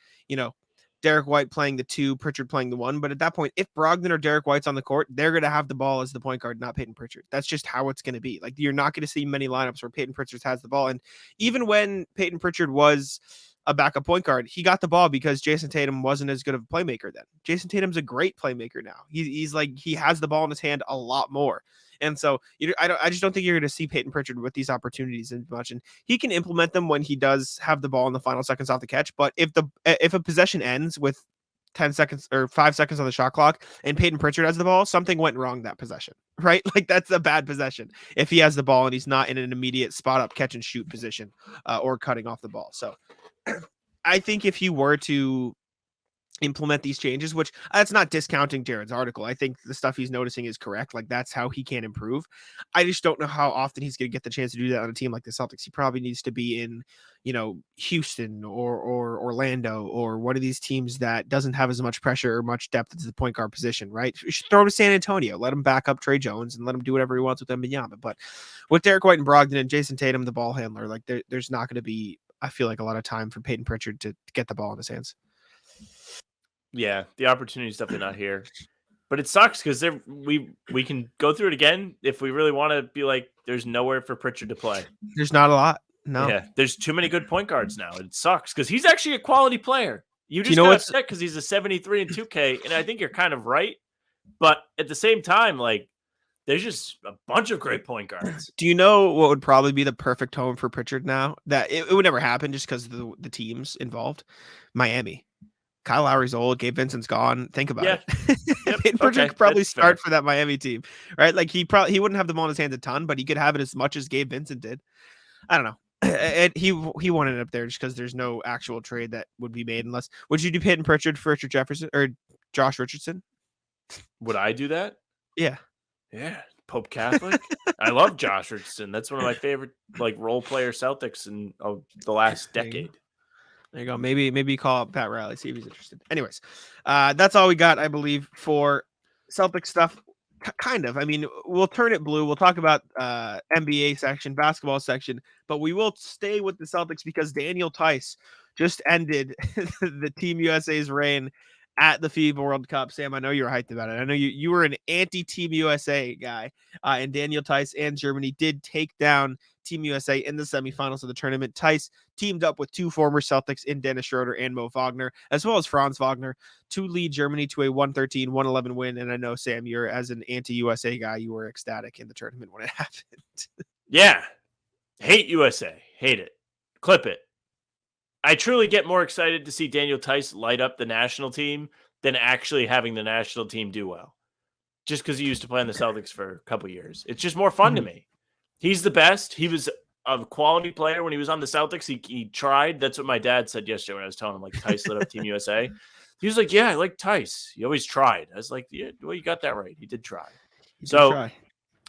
C: Derek White playing the 2, Pritchard playing the 1. But at that point, if Brogdon or Derek White's on the court, they're going to have the ball as the point guard, not Payton Pritchard. That's just how it's going to be. You're not going to see many lineups where Payton Pritchard has the ball. And even when Payton Pritchard was a backup point guard, he got the ball because Jayson Tatum wasn't as good of a playmaker then. Jayson Tatum's a great playmaker now. He has the ball in his hand a lot more. And so I just don't think you're going to see Payton Pritchard with these opportunities as much. And he can implement them when he does have the ball in the final seconds off the catch. But if a possession ends with 10 seconds or 5 seconds on the shot clock and Payton Pritchard has the ball, something went wrong that possession, right? That's a bad possession if he has the ball and he's not in an immediate spot up catch and shoot position or cutting off the ball. So I think if he were to implement these changes, which that's not discounting Jared's article. I think the stuff he's noticing is correct. That's how he can improve. I just don't know how often he's going to get the chance to do that on a team like the Celtics. He probably needs to be in, Houston or Orlando or one of these teams that doesn't have as much pressure or much depth as the point guard position, right? You should throw him to San Antonio, let him back up Trey Jones and let him do whatever he wants with Wembanyama. But with Derek White and Brogdon and Jayson Tatum, the ball handler, there's not going to be, I feel like, a lot of time for Payton Pritchard to get the ball in his hands.
D: Yeah, the opportunity is definitely not here, but it sucks because we can go through it again if we really want to be like, there's nowhere for Pritchard to play.
C: There's not a lot. No.
D: Yeah, there's too many good point guards now. It sucks because he's actually a quality player. You just got upset because he's a 73 in 2K, and I think you're kind of right. But at the same time, there's just a bunch of great point guards.
C: Do you know what would probably be the perfect home for Pritchard now? That it would never happen just because of the teams involved. Miami. Kyle Lowry's old. Gabe Vincent's gone. Think about it. Yep. Pritchard could probably start for that Miami team, right? He wouldn't have the ball in his hands a ton, but he could have it as much as Gabe Vincent did. I don't know. And he wanted it up there just because there's no actual trade that would be made unless. Would you do Payton Pritchard for Richard Jefferson or Josh Richardson?
D: Would I do that?
C: Yeah.
D: Yeah. Pope Catholic. I love Josh Richardson. That's one of my favorite role player Celtics in the last decade.
C: There you go. Maybe call up Pat Riley, see if he's interested. Anyways, that's all we got, I believe, for Celtic stuff. Kind of. I mean, we'll turn it blue. We'll talk about NBA section, basketball section, but we will stay with the Celtics because Daniel Theis just ended the Team USA's reign at the FIBA World Cup. Sam, I know you were hyped about it. I know you were an anti-Team USA guy, and Daniel Theis and Germany did take down Team USA in the semifinals of the tournament. Theis teamed up with two former Celtics in Dennis Schroeder and Mo Wagner, as well as Franz Wagner, to lead Germany to a 113-111 win. And I know, Sam, you're as an anti-USA guy, you were ecstatic in the tournament when it happened.
D: Yeah. Hate USA. Hate it. Clip it. I truly get more excited to see Daniel Theis light up the national team than actually having the national team do well. Just because he used to play on the Celtics for a couple years. It's just more fun to me. He's the best. He was a quality player when he was on the Celtics. He tried. That's what my dad said yesterday when I was telling him, like, Theis lit up Team USA. He was like, yeah, I like Theis. He always tried. I was like, yeah, well, you got that right. He did try.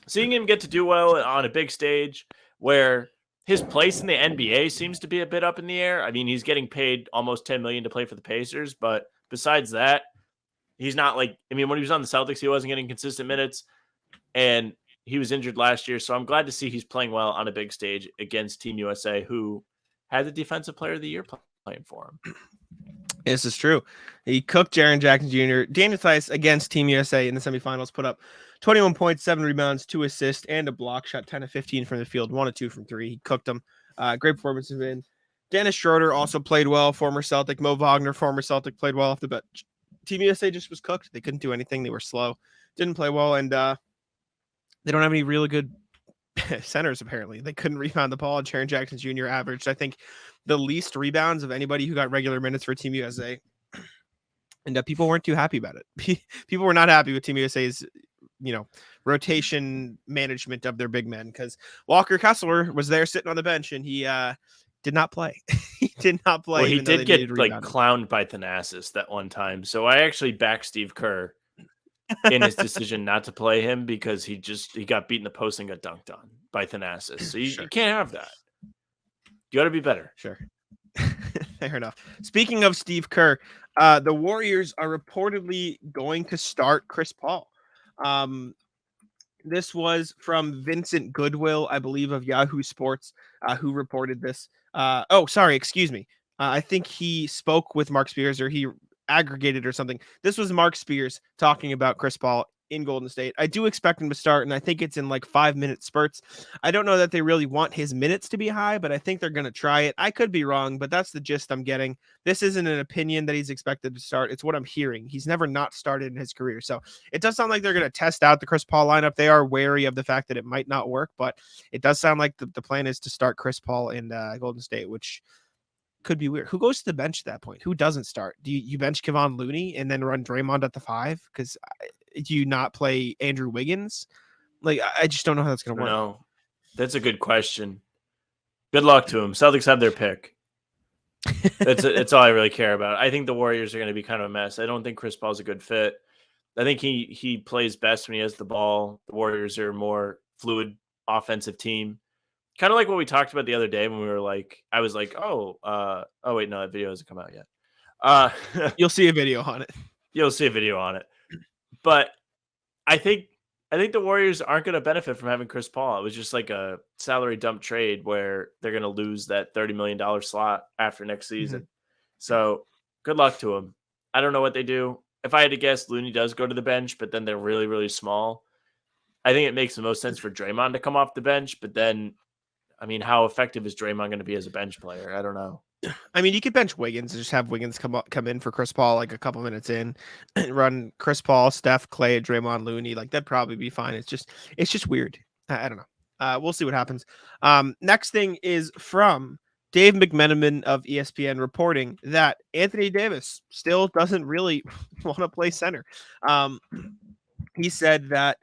D: Seeing him get to do well on a big stage where his place in the NBA seems to be a bit up in the air. I mean, he's getting paid almost $10 million to play for the Pacers, but besides that, he's not like, I mean, when he was on the Celtics, he wasn't getting consistent minutes, and he was injured last year. So I'm glad to see he's playing well on a big stage against Team USA, who had the Defensive Player of the Year playing for him.
C: This is true. He cooked Jaren Jackson Jr. Daniel Theis against Team USA in the semifinals put up 21 points, 7 rebounds, 2 assists, and a block. Shot 10 of 15 from the field, 1 of 2 from 3. He cooked them. Great performance of him. Dennis Schroeder also played well. Former Celtic. Mo Wagner, former Celtic, played well off the bench. Team USA just was cooked. They couldn't do anything. They were slow. Didn't play well, and they don't have any really good centers, apparently. They couldn't rebound the ball. Jaren Jackson Jr. averaged, I think, the least rebounds of anybody who got regular minutes for Team USA. And people weren't too happy about it. People were not happy with Team USA's, rotation management of their big men, because Walker Kessler was there sitting on the bench, and he did not play. He did not play.
D: Well, he did get clowned by Thanasis that one time. So I actually backed Steve Kerr in his decision not to play him, because he got beat in the post and got dunked on by Thanasis. So you can't have that. You got to be better.
C: Sure. Fair enough. Speaking of Steve Kerr, the Warriors are reportedly going to start Chris Paul. This was from Vincent Goodwill, I believe, of Yahoo Sports, who reported this. Excuse me. I think he spoke with Mark Spears, or he aggregated or something. This was Mark Spears talking about Chris Paul in Golden State. I do expect him to start, and I think it's in like 5-minute spurts. I don't know that they really want his minutes to be high, but I think they're going to try it. I could be wrong, but that's the gist I'm getting. This isn't an opinion that he's expected to start. It's what I'm hearing. He's never not started in his career. So it does sound like they're going to test out the Chris Paul lineup. They are wary of the fact that it might not work, but it does sound like the plan is to start Chris Paul in Golden State, which could be weird. Who goes to the bench at that point? Who doesn't start? Do you bench Kevon Looney and then run Draymond at the 5? Because do you not play Andrew Wiggins? Like, I just don't know how that's going to work.
D: No, that's a good question. Good luck to him. Celtics have their pick. That's all I really care about. I think the Warriors are going to be kind of a mess. I don't think Chris Paul's a good fit. I think he plays best when he has the ball. The Warriors are a more fluid offensive team. Kind of like what we talked about the other day when we were like, I was like, wait, no, that video hasn't come out yet.
C: You'll see a video on it.
D: You'll see a video on it. But I think the Warriors aren't going to benefit from having Chris Paul. It was just like a salary dump trade where they're going to lose that $30 million slot after next season. Mm-hmm. So good luck to them. I don't know what they do. If I had to guess, Looney does go to the bench, but then they're really, really small. I think it makes the most sense for Draymond to come off the bench, but then, I mean, how effective is Draymond going to be as a bench player? I don't know.
C: I mean, you could bench Wiggins and just have Wiggins come in for Chris Paul like a couple minutes in, and run Chris Paul, Steph, Clay, Draymond, Looney. Like, that'd probably be fine. It's just weird. I don't know. We'll see what happens. Next thing is from Dave McMenamin of ESPN reporting that Anthony Davis still doesn't really want to play center. He said that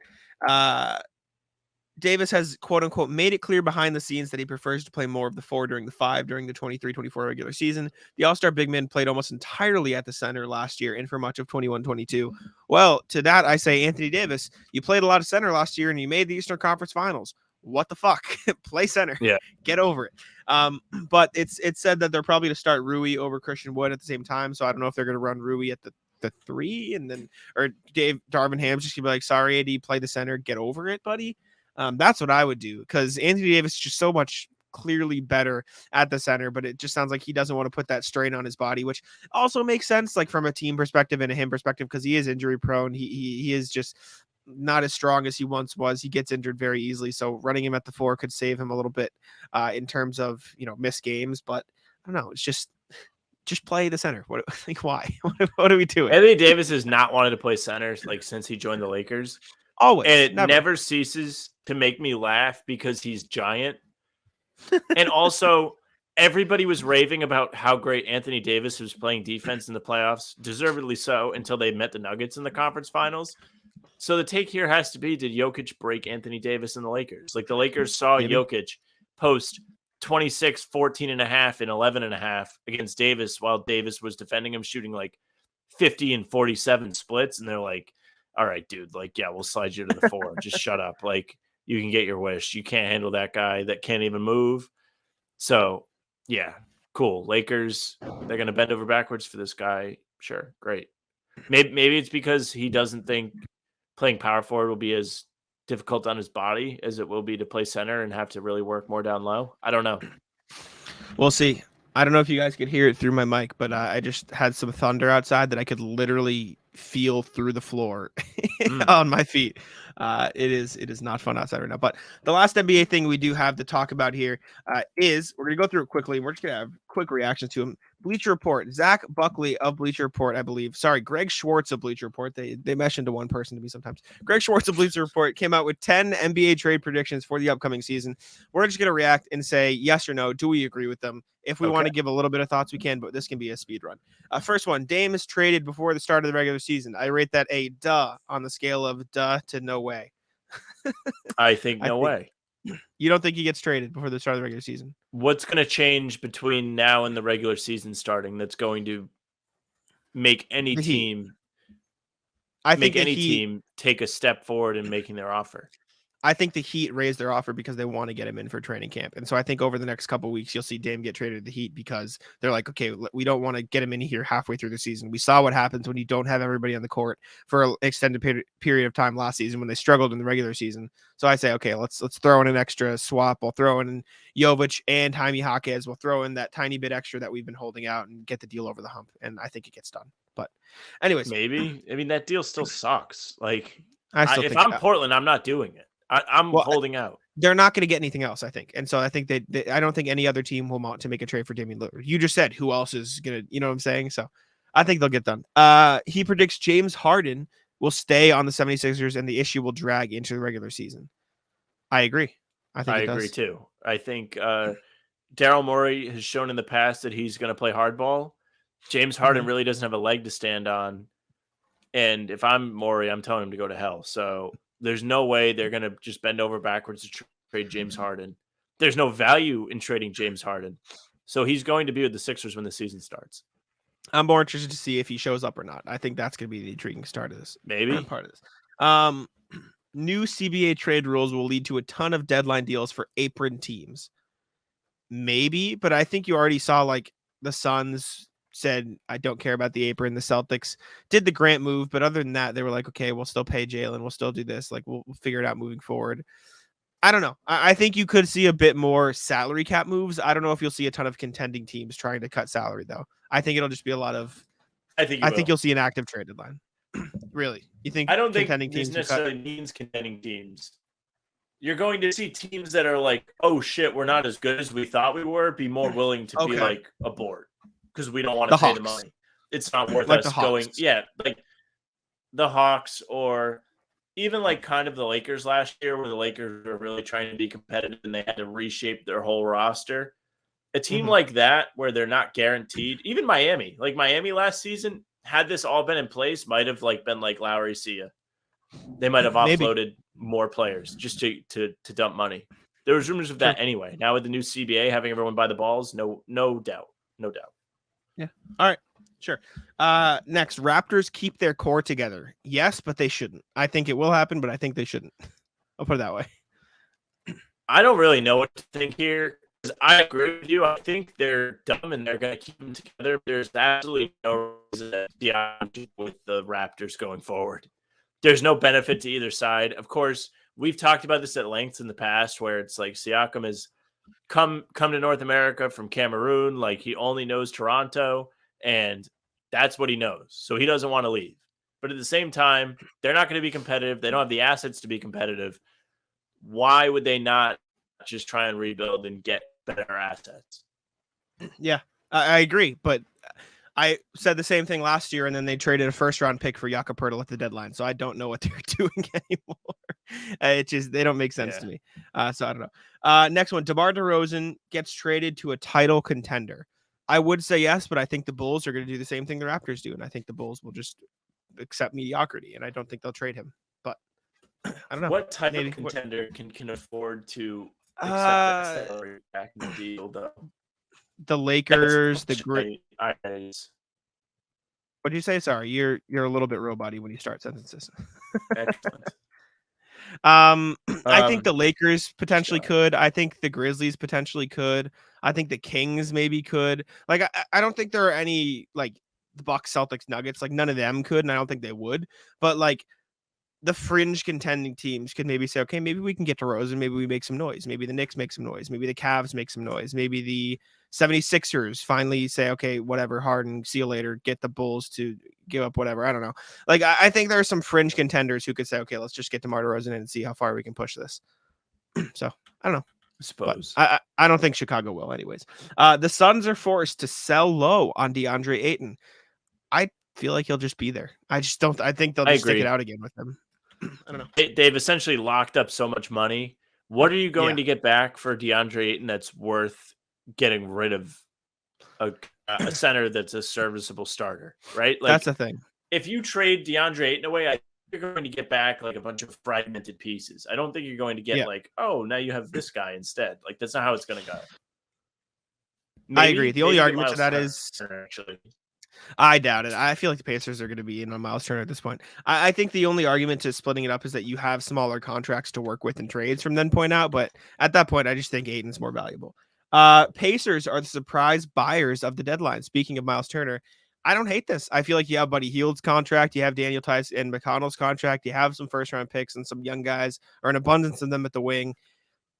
C: Davis has, quote unquote, made it clear behind the scenes that he prefers to play more of the 4 during the 5 during the 23-24 regular season. The All-Star big man played almost entirely at the center last year and for much of 21-22. Well, to that, I say, Anthony Davis, you played a lot of center last year and you made the Eastern Conference Finals. What the fuck? Play center.
D: Yeah.
C: Get over it. But it's said that they're probably to start Rui over Christian Wood at the same time. So I don't know if they're going to run Rui at the 3 and then, or Darvin Ham's just gonna be like, sorry, AD, play the center. Get over it, buddy. That's what I would do, because Anthony Davis is just so much clearly better at the center, but it just sounds like he doesn't want to put that strain on his body, which also makes sense, like from a team perspective and a him perspective, because he is injury prone. He is just not as strong as he once was. He gets injured very easily. So running him at the 4 could save him a little bit in terms of, missed games. But I don't know. It's just play the center. What, like, why? What are we doing?
D: Anthony Davis has not wanted to play center since he joined the Lakers.
C: Always.
D: And it never ceases to make me laugh because he's giant. And also, everybody was raving about how great Anthony Davis was playing defense in the playoffs, deservedly so, until they met the Nuggets in the conference finals. So the take here has to be, did Jokic break Anthony Davis and the Lakers? Like, the Lakers saw Jokic post 26, 14.5, and 11.5 against Davis while Davis was defending him, shooting like 50 and 47 splits. And they're like, all right, dude, like, yeah, we'll slide you to the 4. Just shut up. Like, you can get your wish. You can't handle that guy that can't even move. So, yeah, cool. Lakers, they're going to bend over backwards for this guy. Sure, great. Maybe it's because he doesn't think playing power forward will be as difficult on his body as it will be to play center and have to really work more down low. I don't know.
C: We'll see. I don't know if you guys could hear it through my mic, but I just had some thunder outside that I could literally feel through the floor on my feet. It is not fun outside right now. But the last NBA thing we do have to talk about here is we're going to go through it quickly. We're just going to have quick reactions to him. Bleacher Report, Zach Buckley of Bleacher Report, I believe. Sorry, Greg Schwartz of Bleacher Report. They mesh into one person to me sometimes. Greg Schwartz of Bleacher Report came out with 10 NBA trade predictions for the upcoming season. We're just going to react and say yes or no. Do we agree with them? If we want to give a little bit of thoughts, we can, but this can be a speed run. First one, Dame is traded before the start of the regular season. I rate that a duh on the scale of duh to no way.
D: I think no way.
C: You don't think he gets traded before the start of the regular season?
D: What's going to change between now and the regular season starting that's going to make any team team take a step forward in making their offer?
C: I think the Heat raised their offer because they want to get him in for training camp. And so I think over the next couple of weeks, you'll see Dame get traded to the Heat because they're like, okay, we don't want to get him in here halfway through the season. We saw what happens when you don't have everybody on the court for an extended period of time last season when they struggled in the regular season. So I say, okay, let's throw in an extra swap. We'll throw in Jovic and Jaime Jaquez. We'll throw in that tiny bit extra that we've been holding out and get the deal over the hump. And I think it gets done. But anyways,
D: maybe. I mean, that deal still sucks. Like, if I'm Portland, I'm not doing it. I'm holding out.
C: They're not going to get anything else, I think. And so I think I don't think any other team will want to make a trade for Damian Lillard. You just said who else is going to, you know what I'm saying? So I think they'll get done. He predicts James Harden will stay on the 76ers and the issue will drag into the regular season. I agree. I agree
D: too. I think Daryl Morey has shown in the past that he's going to play hardball. James Harden really doesn't have a leg to stand on. And if I'm Morey, I'm telling him to go to hell. So there's no way they're going to just bend over backwards to trade James Harden. There's no value in trading James Harden. So he's going to be with the Sixers when the season starts.
C: I'm more interested to see if he shows up or not. I think that's going to be the intriguing start of this.
D: Maybe.
C: Part of this. New CBA trade rules will lead to a ton of deadline deals for apron teams. Maybe, but I think you already saw like the Suns said, I don't care about the apron. The Celtics did the Grant move, but other than that, they were like, okay, we'll still pay Jalen. We'll still do this. Like, we'll figure it out moving forward. I don't know. I think you could see a bit more salary cap moves. I don't know if you'll see a ton of contending teams trying to cut salary, though. I think it'll just be a lot of. I think you'll see an active trade deadline. Really? You think?
D: I don't think this necessarily means contending teams. You're going to see teams that are like, oh shit, we're not as good as we thought we were, be more willing to be like a board. Because we don't want to pay the money. It's not worth
C: like
D: us going. Yeah, like the Hawks or even like kind of the Lakers last year where the Lakers were really trying to be competitive and they had to reshape their whole roster. A team like that where they're not guaranteed, even Miami, like Miami last season, had this all been in place, might have like been like Lowry, see ya. They might have offloaded more players just to dump money. There was rumors of that anyway. Now with the new CBA having everyone buy the balls, no doubt.
C: Yeah. All right. Sure. Next, Raptors keep their core together. Yes, but they shouldn't. I think it will happen, but I think they shouldn't. I'll put it that way.
D: I don't really know what to think here. I agree with you. I think they're dumb and they're going to keep them together. There's absolutely no reason that with the Raptors going forward. There's no benefit to either side. Of course, we've talked about this at length in the past where it's like Siakam is come to North America from Cameroon. Like he only knows Toronto and that's what he knows. So he doesn't want to leave. But at the same time, they're not going to be competitive. They don't have the assets to be competitive. Why would they not just try and rebuild and get better assets?
C: Yeah, I agree. But I said the same thing last year, and then they traded a first-round pick for Jakob Poeltl at the deadline. So I don't know what they're doing anymore. It just they don't make sense to me. So I don't know. Next one, DeMar DeRozan gets traded to a title contender. I would say yes, but I think the Bulls are going to do the same thing the Raptors do, and I think the Bulls will just accept mediocrity, and I don't think they'll trade him. But I don't know.
D: What type of contender can afford to accept that salary back in the deal, though?
C: The Lakers, the
D: great.
C: What do you say? Sorry, you're a little bit robot-y when you start sentences.
D: Excellent.
C: I think the Lakers potentially could. I think the Grizzlies potentially could. I think the Kings maybe could. Like, I don't think there are any, like, the Bucks, Celtics, Nuggets. Like, none of them could, and I don't think they would. But, like, the fringe contending teams could maybe say, okay, maybe we can get to Rose and maybe we make some noise. Maybe the Knicks make some noise. Maybe the Cavs make some noise. Maybe the 76ers finally say, okay, whatever, Harden, see you later, get the Bulls to give up whatever. I don't know. Like, I think there are some fringe contenders who could say, okay, let's just get DeMar DeRozan in and see how far we can push this. So, I don't know.
D: I suppose.
C: I don't think Chicago will anyways. The Suns are forced to sell low on DeAndre Ayton. I feel like he'll just be there. I think they'll just stick it out again with him. I don't know.
D: They've essentially locked up so much money. What are you going to get back for DeAndre Ayton that's worth getting rid of a center that's a serviceable starter, right? Like,
C: that's the thing.
D: If you trade DeAndre Ayton away, I think you're going to get back like a bunch of fragmented pieces. I don't think you're going to get like, oh, now you have this guy instead. Like, that's not how it's going to go.
C: I agree. The only argument to that is
D: actually.
C: I doubt it. I feel like the Pacers are going to be in on Miles Turner at this point. I think the only argument to splitting it up is that you have smaller contracts to work with in trades from then point out. But at that point, I just think Ayton's more valuable. Pacers are the surprise buyers of the deadline. Speaking of Miles Turner, I don't hate this. I feel like you have Buddy Hield's contract, you have Daniel Theis and McConnell's contract, you have some first-round picks and some young guys, or an abundance of them at the wing.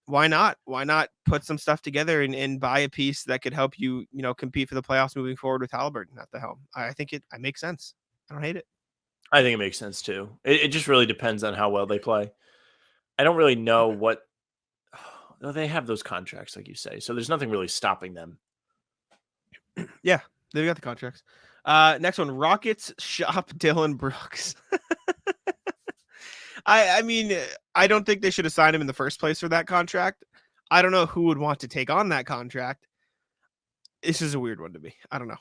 C: Why not? Why not put some stuff together and buy a piece that could help you, compete for the playoffs moving forward with Halliburton at the helm? I think it makes sense. I don't hate it.
D: I think it makes sense too. It just really depends on how well they play. I don't really know what. Well, they have those contracts, like you say, so there's nothing really stopping them.
C: Yeah, they've got the contracts. Next one, Rockets shop Dillon Brooks. I mean, I don't think they should have signed him in the first place for that contract. I don't know who would want to take on that contract. This is a weird one to me. I don't know.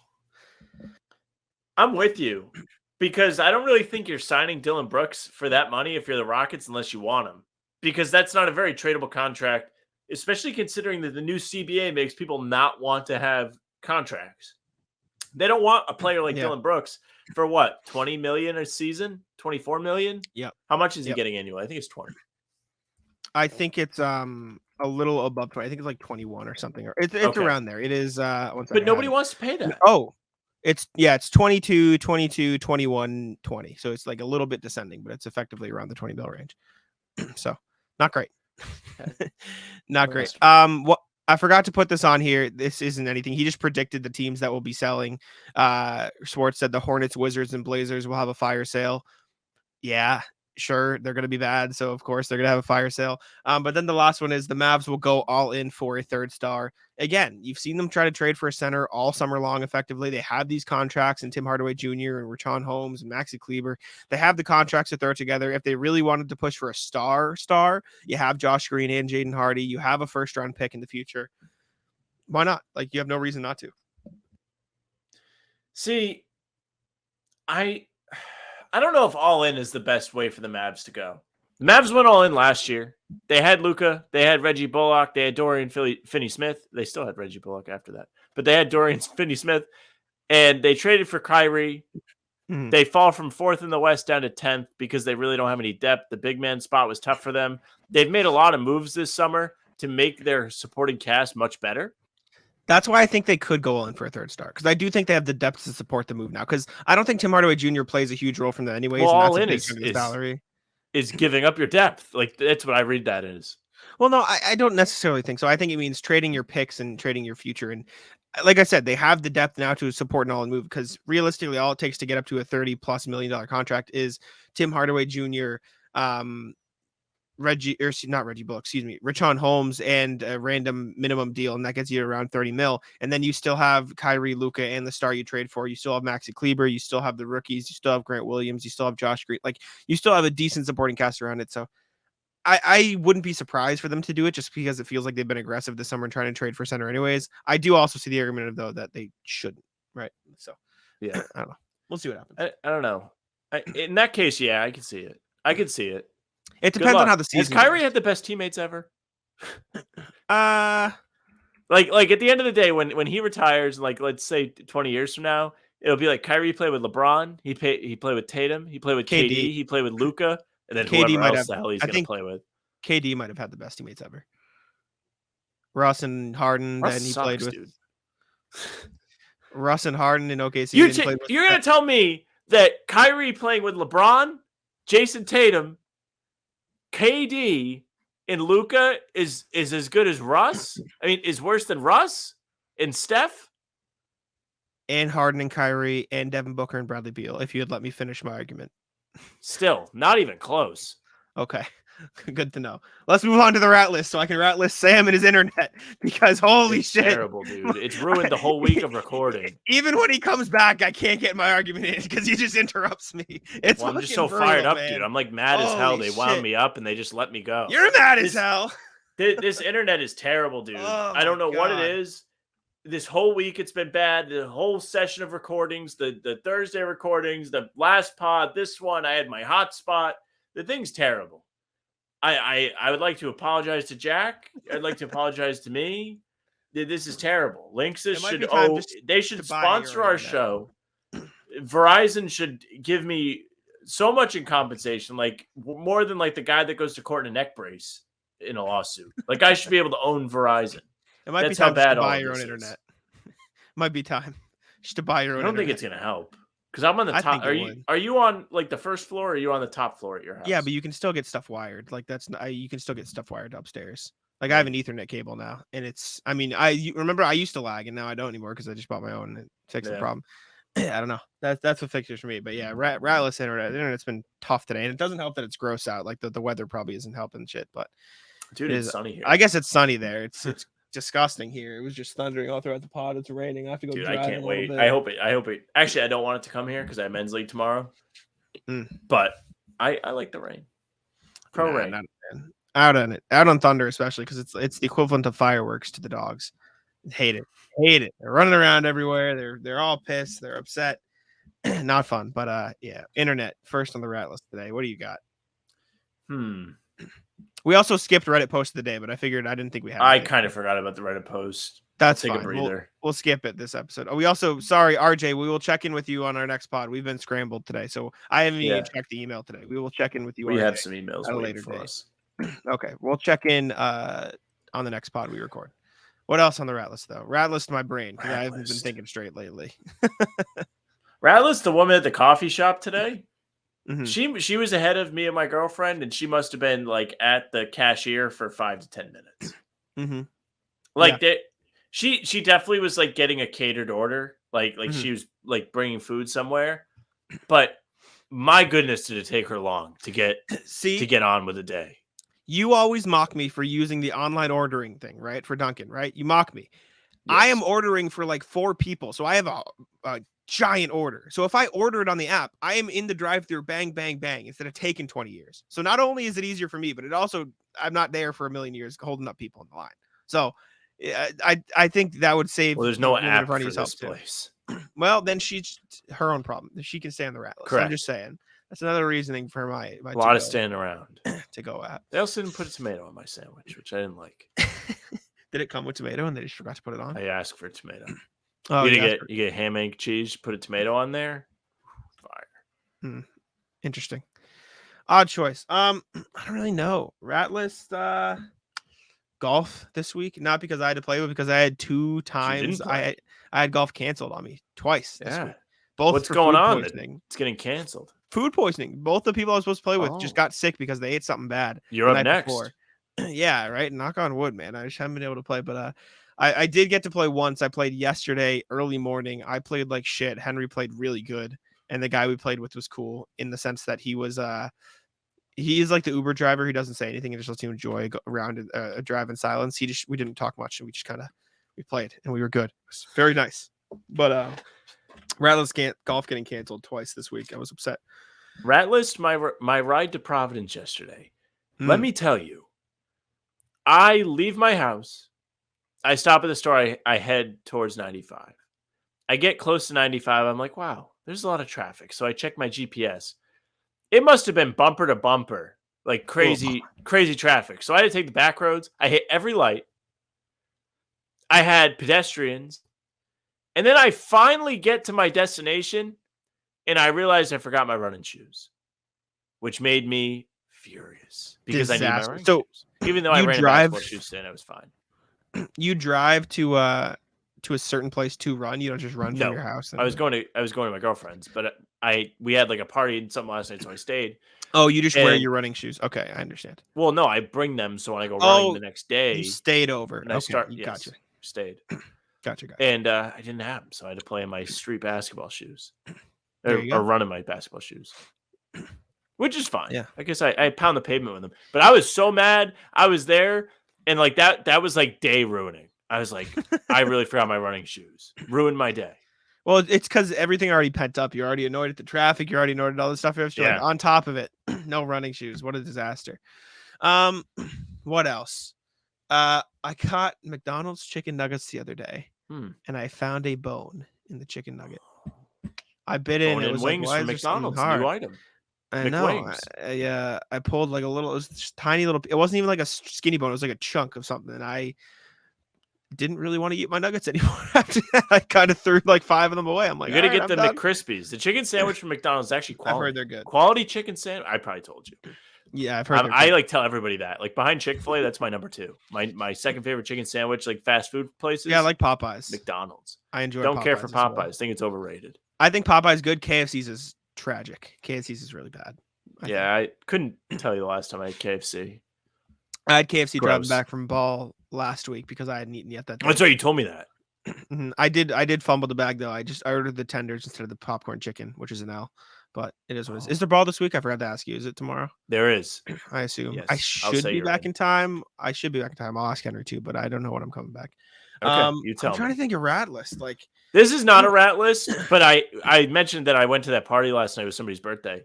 D: I'm with you because I don't really think you're signing Dillon Brooks for that money if you're the Rockets unless you want him, because that's not a very tradable contract, especially considering that the new CBA makes people not want to have contracts. They don't want a player like Dillon Brooks for what, 20 million a season, 24 million.
C: Yeah.
D: How much is he getting annually? I think it's 20.
C: I think it's a little above 20. I think it's like 21 or something. Or it's around there. It is.
D: But nobody wants to pay that.
C: Oh, it's 22, 22, 21, 20. So it's like a little bit descending, but it's effectively around the 20 mil range. So not great. Not great. What I forgot to put this on here. This isn't anything. He just predicted the teams that will be selling. Schwartz said the Hornets, Wizards, and Blazers will have a fire sale. Yeah, sure. They're going to be bad. So, of course, they're going to have a fire sale. But then the last one is the Mavs will go all in for a third star. Again, you've seen them try to trade for a center all summer long effectively. They have these contracts and Tim Hardaway Jr. and Rashawn Holmes and Maxi Kleber. They have the contracts to throw together. If they really wanted to push for a star, you have Josh Green and Jaden Hardy. You have a first-round pick in the future. Why not? Like, you have no reason not to.
D: See, I don't know if all in is the best way for the Mavs to go. The Mavs went all in last year. They had Luka, they had Reggie Bullock, they had Dorian Finney-Smith. They still had Reggie Bullock after that, but they had Dorian Finney-Smith, and they traded for Kyrie. Mm-hmm. They fall from 4th in the West down to 10th because they really don't have any depth. The big man spot was tough for them. They've made a lot of moves this summer to make their supporting cast much better.
C: That's why I think they could go all in for a third star, because I do think they have the depth to support the move now, because I don't think Tim Hardaway Jr. plays a huge role from that anyways.
D: Well,
C: and
D: all
C: that's
D: in
C: salary.
D: Is giving up your depth. Like, that's what I read that as.
C: Well, no, I don't necessarily think so. I think it means trading your picks and trading your future. And like I said, they have the depth now to support an all-in move because realistically, all it takes to get up to a $30+ million contract is Tim Hardaway Jr., not Reggie Bullock, excuse me, Richaun Holmes, and a random minimum deal, and that gets you around 30 mil. And then you still have Kyrie, Luka, and the star you trade for. You still have Maxi Kleber, you still have the rookies, you still have Grant Williams, you still have Josh Green. Like, you still have a decent supporting cast around it. So I wouldn't be surprised for them to do it just because it feels like they've been aggressive this summer and trying to trade for center anyways. I do also see the argument of, though, that they shouldn't, right? So
D: yeah,
C: I don't know. We'll see what happens.
D: I don't know. In that case, yeah, I can see it. I can see it.
C: It depends on how the season
D: Has Kyrie
C: goes.
D: had the best teammates ever?
C: Like
D: at the end of the day, when he retires, like let's say 20 years from now, it'll be like Kyrie played with LeBron, he played with Tatum, he played with KD, he played with Luka, and then
C: KD
D: whoever else the hell he's gonna play with.
C: KD might have had the best teammates ever. Russ and Harden.
D: Russ
C: then he
D: sucks,
C: played with
D: dude.
C: Russ and Harden in OKC.
D: You're gonna tell me that Kyrie playing with LeBron, Jayson Tatum, KD, and Luka is as good as Russ? I mean, is worse than Russ and Steph?
C: And Harden and Kyrie and Devin Booker and Bradley Beal, if you had let me finish my argument.
D: Still, not even close.
C: Okay. Good to know. Let's move on to the rat list so I can rat list Sam and his internet because holy
D: it's
C: shit.
D: Terrible, dude. It's ruined the whole week of recording.
C: Even when he comes back, I can't get my argument in because he just interrupts me.
D: I'm just so
C: brutal,
D: fired up,
C: man.
D: dude. I'm like mad as hell. They wound
C: shit.
D: me up and they just let me go.
C: You're mad as hell.
D: This internet is terrible, dude. I don't know what it is. This whole week it's been bad. The whole session of recordings, the Thursday recordings, the last pod, this one, I had my hotspot. The thing's terrible. I would like to apologize to Jack. I'd like to apologize to me. This is terrible. Linksys should sponsor our show. Verizon should give me so much in compensation, like more than like the guy that goes to court in a neck brace in a lawsuit. Like I should be able to own Verizon.
C: It might
D: That's
C: be time
D: how bad
C: to buy
D: all
C: your
D: this
C: own
D: is.
C: internet. Might be time just to buy your own.
D: I don't think it's gonna help because I'm on the top. Are you on like the first floor? Or are you on the top floor at your house?
C: Yeah, but you can still get stuff wired. Like you can still get stuff wired upstairs. Like I have an Ethernet cable now, and it's. I mean, you remember I used to lag, and now I don't anymore because I just bought my own and it fixed the problem. I don't know. That's what fixes for me. But yeah, ratless internet. The internet's been tough today, and it doesn't help that it's gross out. Like the weather probably isn't helping shit. But
D: dude, it's sunny here.
C: I guess it's sunny there. It's disgusting here. It was just thundering all throughout the pod. It's raining. I have to go.
D: Dude, I can't wait. I hope it. Actually, I don't want it to come here because I have men's league tomorrow. But I like the rain. Rain.
C: Out on Thunder, especially because it's the equivalent of fireworks to the dogs. Hate it. They're running around everywhere. They're all pissed. They're upset. Not fun. But yeah, internet first on the rat list today. What do you got? We also skipped Reddit post of the day, but I figured I didn't think we had.
D: I kind of forgot about the Reddit post.
C: That's
D: Take
C: fine.
D: a breather.
C: We'll skip it this episode. We also, sorry, RJ, we will check in with you on our next pod. We've been scrambled today, so I haven't even checked the email today. We will check in with you.
D: We
C: RJ,
D: have some emails
C: at a
D: waiting
C: later
D: for
C: date.
D: us.
C: Okay, we'll check in on the next pod we record. What else on the rat list, though? Rat list my brain because I haven't been thinking straight lately.
D: Rat list, the woman at the coffee shop today.
C: Mm-hmm.
D: She was ahead of me and my girlfriend, and she must have been like at the cashier for 5 to 10 minutes.
C: Mm-hmm.
D: Like she definitely was like getting a catered order, like she was like bringing food somewhere. But my goodness, did it take her long to get on with the day?
C: You always mock me for using the online ordering thing, right? For Dunkin', right? You mock me. Yes. I am ordering for like 4 people, so I have a giant order. So if I order it on the app, I am in the drive-thru, bang, bang, bang, instead of taking 20 years. So not only is it easier for me, but it also, I'm not there for a million years holding up people in the line. So I think that would save.
D: Well, there's no app for this place.
C: Well, then she's her own problem. She can stay on the rat list.
D: Correct.
C: I'm just saying. That's another reasoning for my
D: a lot of standing around.
C: To go app.
D: They also didn't put a tomato on my sandwich, which I didn't like.
C: Did it come with tomato and they just forgot to put it on?
D: I asked for a tomato.
C: Oh,
D: you get ham, egg, cheese, put a tomato on there. Fire.
C: Interesting. Odd choice. I don't really know. Rat list golf this week, not because I had to play, but because I had 2 times I had golf canceled on me twice this week. Both.
D: What's going on?
C: Poisoning.
D: It's getting canceled.
C: Food poisoning. Both the people I was supposed to play with just got sick because they ate something bad.
D: You're up next.
C: Yeah, right. Knock on wood, man. I just haven't been able to play, but I did get to play once. I played yesterday early morning. I played like shit. Henry played really good, and the guy we played with was cool in the sense that he was he is like the Uber driver. He doesn't say anything and just lets you enjoy around a drive in silence. We didn't talk much, and we just we played and we were good. It was very nice. But Rattlers golf getting canceled twice this week. I was upset.
D: Ratless, my ride to Providence yesterday. Let me tell you, I leave my house. I stop at the store. I head towards 95. I get close to 95. I'm like, wow, there's a lot of traffic. So I check my GPS. It must have been bumper to bumper, like crazy traffic. So I had to take the back roads. I hit every light. I had pedestrians. And then I finally get to my destination, and I realized I forgot my running shoes, which made me furious because I need my running shoes. Even though I ran in basketball shoes today, I was fine.
C: You drive to a certain place to run. You don't just run from your house.
D: I was going to my girlfriend's, but we had like a party and something last night, so I stayed.
C: Oh, you just wear your running shoes. Okay, I understand.
D: Well, no, I bring them so when I go running the next day.
C: You stayed over.
D: And gotcha. Stayed.
C: Gotcha.
D: And I didn't have them, so I had to play in my street basketball shoes. Or run in my basketball shoes. Which is fine.
C: Yeah.
D: I guess I pound the pavement with them. But I was so mad. I was there, and like that was like day ruining. I was like, I really forgot my running shoes. Ruined my day.
C: Well, it's because everything already pent up. You're already annoyed at the traffic. You're already annoyed at all this stuff. You're like, on top of it, no running shoes. What a disaster. What else? I caught McDonald's chicken nuggets the other day, and I found a bone in the chicken nugget. I bit in. It was
D: wings
C: like,
D: from McDonald's. New item.
C: I know. I pulled like a little. It was just tiny little. It wasn't even like a skinny bone. It was like a chunk of something. And I didn't really want to eat my nuggets anymore. After that, I kind of threw like 5 of them away. I'm like,
D: you gotta get the McCrispies. The chicken sandwich from McDonald's is actually quality.
C: I've heard they're good.
D: Quality chicken sandwich. I probably told you.
C: Yeah, I've heard.
D: I like tell everybody that. Like behind Chick-fil-A, that's my number 2. My second favorite chicken sandwich, like fast food places.
C: Yeah, I like Popeyes.
D: McDonald's.
C: I enjoy.
D: Don't
C: Popeyes
D: care for Popeyes.
C: well.
D: Think it's overrated.
C: I think Popeyes good. KFC's is tragic. KFC's is really bad.
D: I couldn't tell you the last time I had KFC.
C: I had KFC driving back from Ball last week because I hadn't eaten yet that day.
D: That's right. You told me that.
C: I did fumble the bag though. I ordered the tenders instead of the popcorn chicken, which is an L. But it is what it is. Is there Ball this week? I forgot to ask you. Is it tomorrow?
D: There is.
C: I assume.
D: Yes,
C: I should be back in time. I should be back in time. I'll ask Henry too, but I don't know when I'm coming back.
D: Okay, you tell me.
C: I'm trying to think of rat list. Like
D: this is not a rat list, but I mentioned that I went to that party last night. It was somebody's birthday.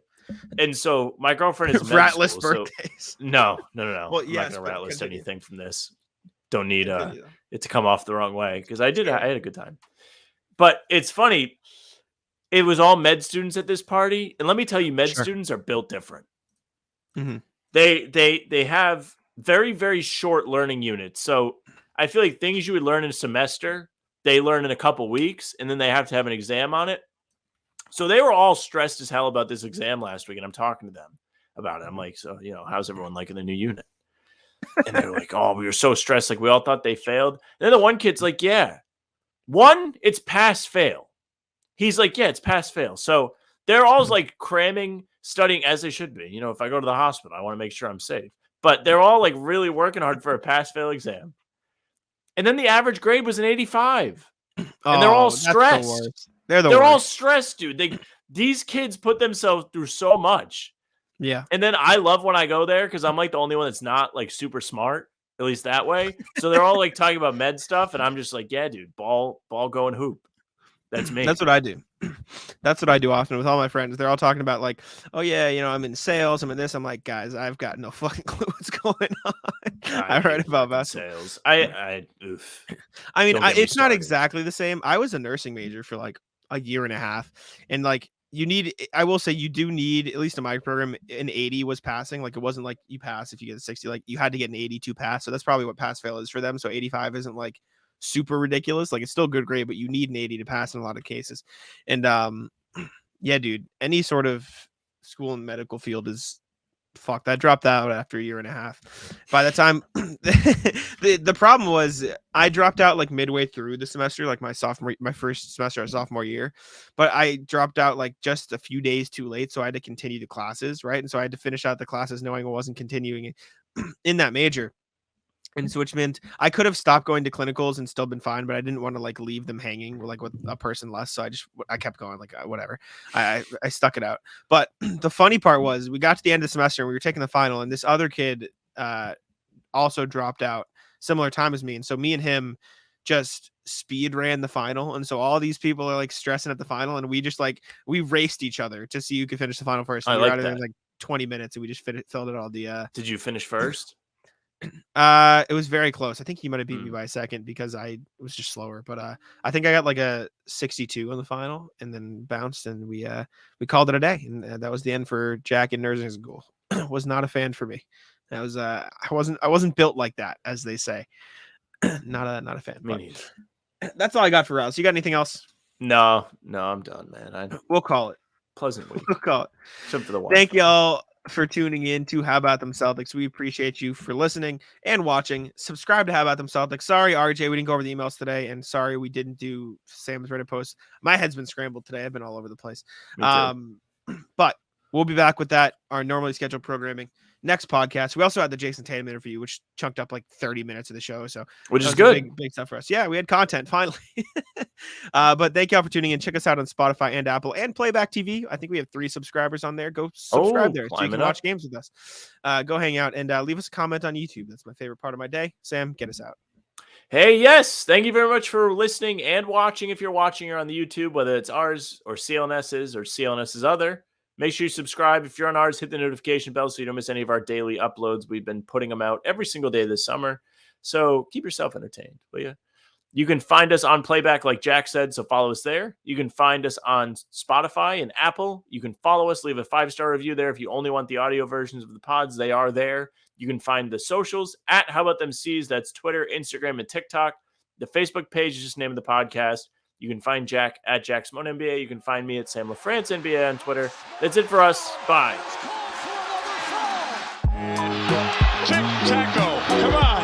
D: And so my girlfriend is
C: rat list birthdays.
D: So, no.
C: Well,
D: I'm not gonna rat list anything from this. Don't need it to come off the wrong way because I had a good time. But it's funny. It was all med students at this party, and let me tell you, med students are built different.
C: Mm-hmm.
D: They have very, very short learning units. So I feel like things you would learn in a semester, they learn in a couple weeks, and then they have to have an exam on it. So they were all stressed as hell about this exam last week, and I'm talking to them about it. I'm like, so, how's everyone liking the new unit? And they're like, oh, we were so stressed. Like, we all thought they failed. And then the one kid's like, yeah. One, it's pass-fail. He's like, yeah, it's pass-fail. So they're all like cramming, studying as they should be. If I go to the hospital, I want to make sure I'm safe. But they're all like really working hard for a pass-fail exam. And then the average grade was an 85. And they're all stressed. They're all stressed, dude. These kids put themselves through so much.
C: Yeah.
D: And then I love when I go there because I'm like the only one that's not like super smart, at least that way. So they're all like talking about med stuff. And I'm just like, yeah, dude, ball, go and hoop. That's me.
C: That's what I do. That's what I do often with all my friends. They're all talking about like, oh yeah, I'm in sales. I'm in this. I'm like, guys, I've got no fucking clue what's going on. I heard about basketball.
D: Sales. Oof.
C: I mean, it's not exactly the same. I was a nursing major for like a year and a half, and like I will say you do need, at least in my program, an 80 was passing. Like it wasn't like you pass if you get a 60. Like you had to get an 82 pass. So that's probably what pass fail is for them. So 85 isn't like super ridiculous. Like it's still a good grade, but you need an 80 to pass in a lot of cases. And yeah, dude, any sort of school and medical field is fucked. I dropped out after a year and a half. By the time the problem was I dropped out like midway through the semester, like my first semester of sophomore year, but I dropped out like just a few days too late. So I had to continue the classes. Right. And so I had to finish out the classes knowing I wasn't continuing in that major. in Switchman. I could have stopped going to clinicals and still been fine, but I didn't want to like leave them hanging like with a person less. So I kept going like whatever. I stuck it out. But the funny part was we got to the end of the semester and we were taking the final, and this other kid also dropped out similar time as me. And so me and him just speed ran the final. And so all these people are like stressing at the final, and we just like, we raced each other to see who could finish the final first. And
D: I
C: we were
D: like
C: out
D: that.
C: in like 20 minutes and we just filled it all.
D: Did you finish first?
C: It was very close. I think he might have beat me by a second because I was just slower, but I think I got like a 62 on the final and then bounced, and we called it a day, and that was the end for Jack and Nerzinger's goal. Was not a fan for me. That was I wasn't built like that, as they say. not a fan.
D: Me neither.
C: That's all I got for Rouse. You got anything else?
D: No, I'm done, man.
C: We'll call it.
D: Pleasant week.
C: We'll call it.
D: Except for the
C: Thank y'all for tuning in to How About Them Celtics. We appreciate you for listening and watching. Subscribe to How About Them Celtics. Sorry, RJ, we didn't go over the emails today, and sorry we didn't do Sam's Reddit post. My head's been scrambled today. I've been all over the place. But we'll be back with that, our normally scheduled programming next podcast. We also had the Jayson Tatum interview, which chunked up like 30 minutes of the show. So
D: which is good.
C: Big stuff for us. Yeah, we had content finally. But thank y'all for tuning in. Check us out on Spotify and Apple and Playback TV. I think we have 3 subscribers on there. Go subscribe there so you can watch games with us. Go hang out and leave us a comment on YouTube. That's my favorite part of my day. Sam, get us out.
D: Hey, yes. Thank you very much for listening and watching. If you're watching here on the YouTube, whether it's ours or CLNS's or CLNS's other, make sure you subscribe. If you're on ours, hit the notification bell so you don't miss any of our daily uploads. We've been putting them out every single day this summer. So keep yourself entertained, will you? You can find us on Playback, like Jack said, so follow us there. You can find us on Spotify and Apple. You can follow us, leave a 5-star review there. If you only want the audio versions of the pods, they are there. You can find the socials at How About Them C's. That's Twitter, Instagram, and TikTok. The Facebook page is just the name of the podcast. You can find Jack at Jack Simone NBA. You can find me at Sam LaFrance NBA on Twitter. That's it for us. Bye.
B: Tic-tac-toe. Come on.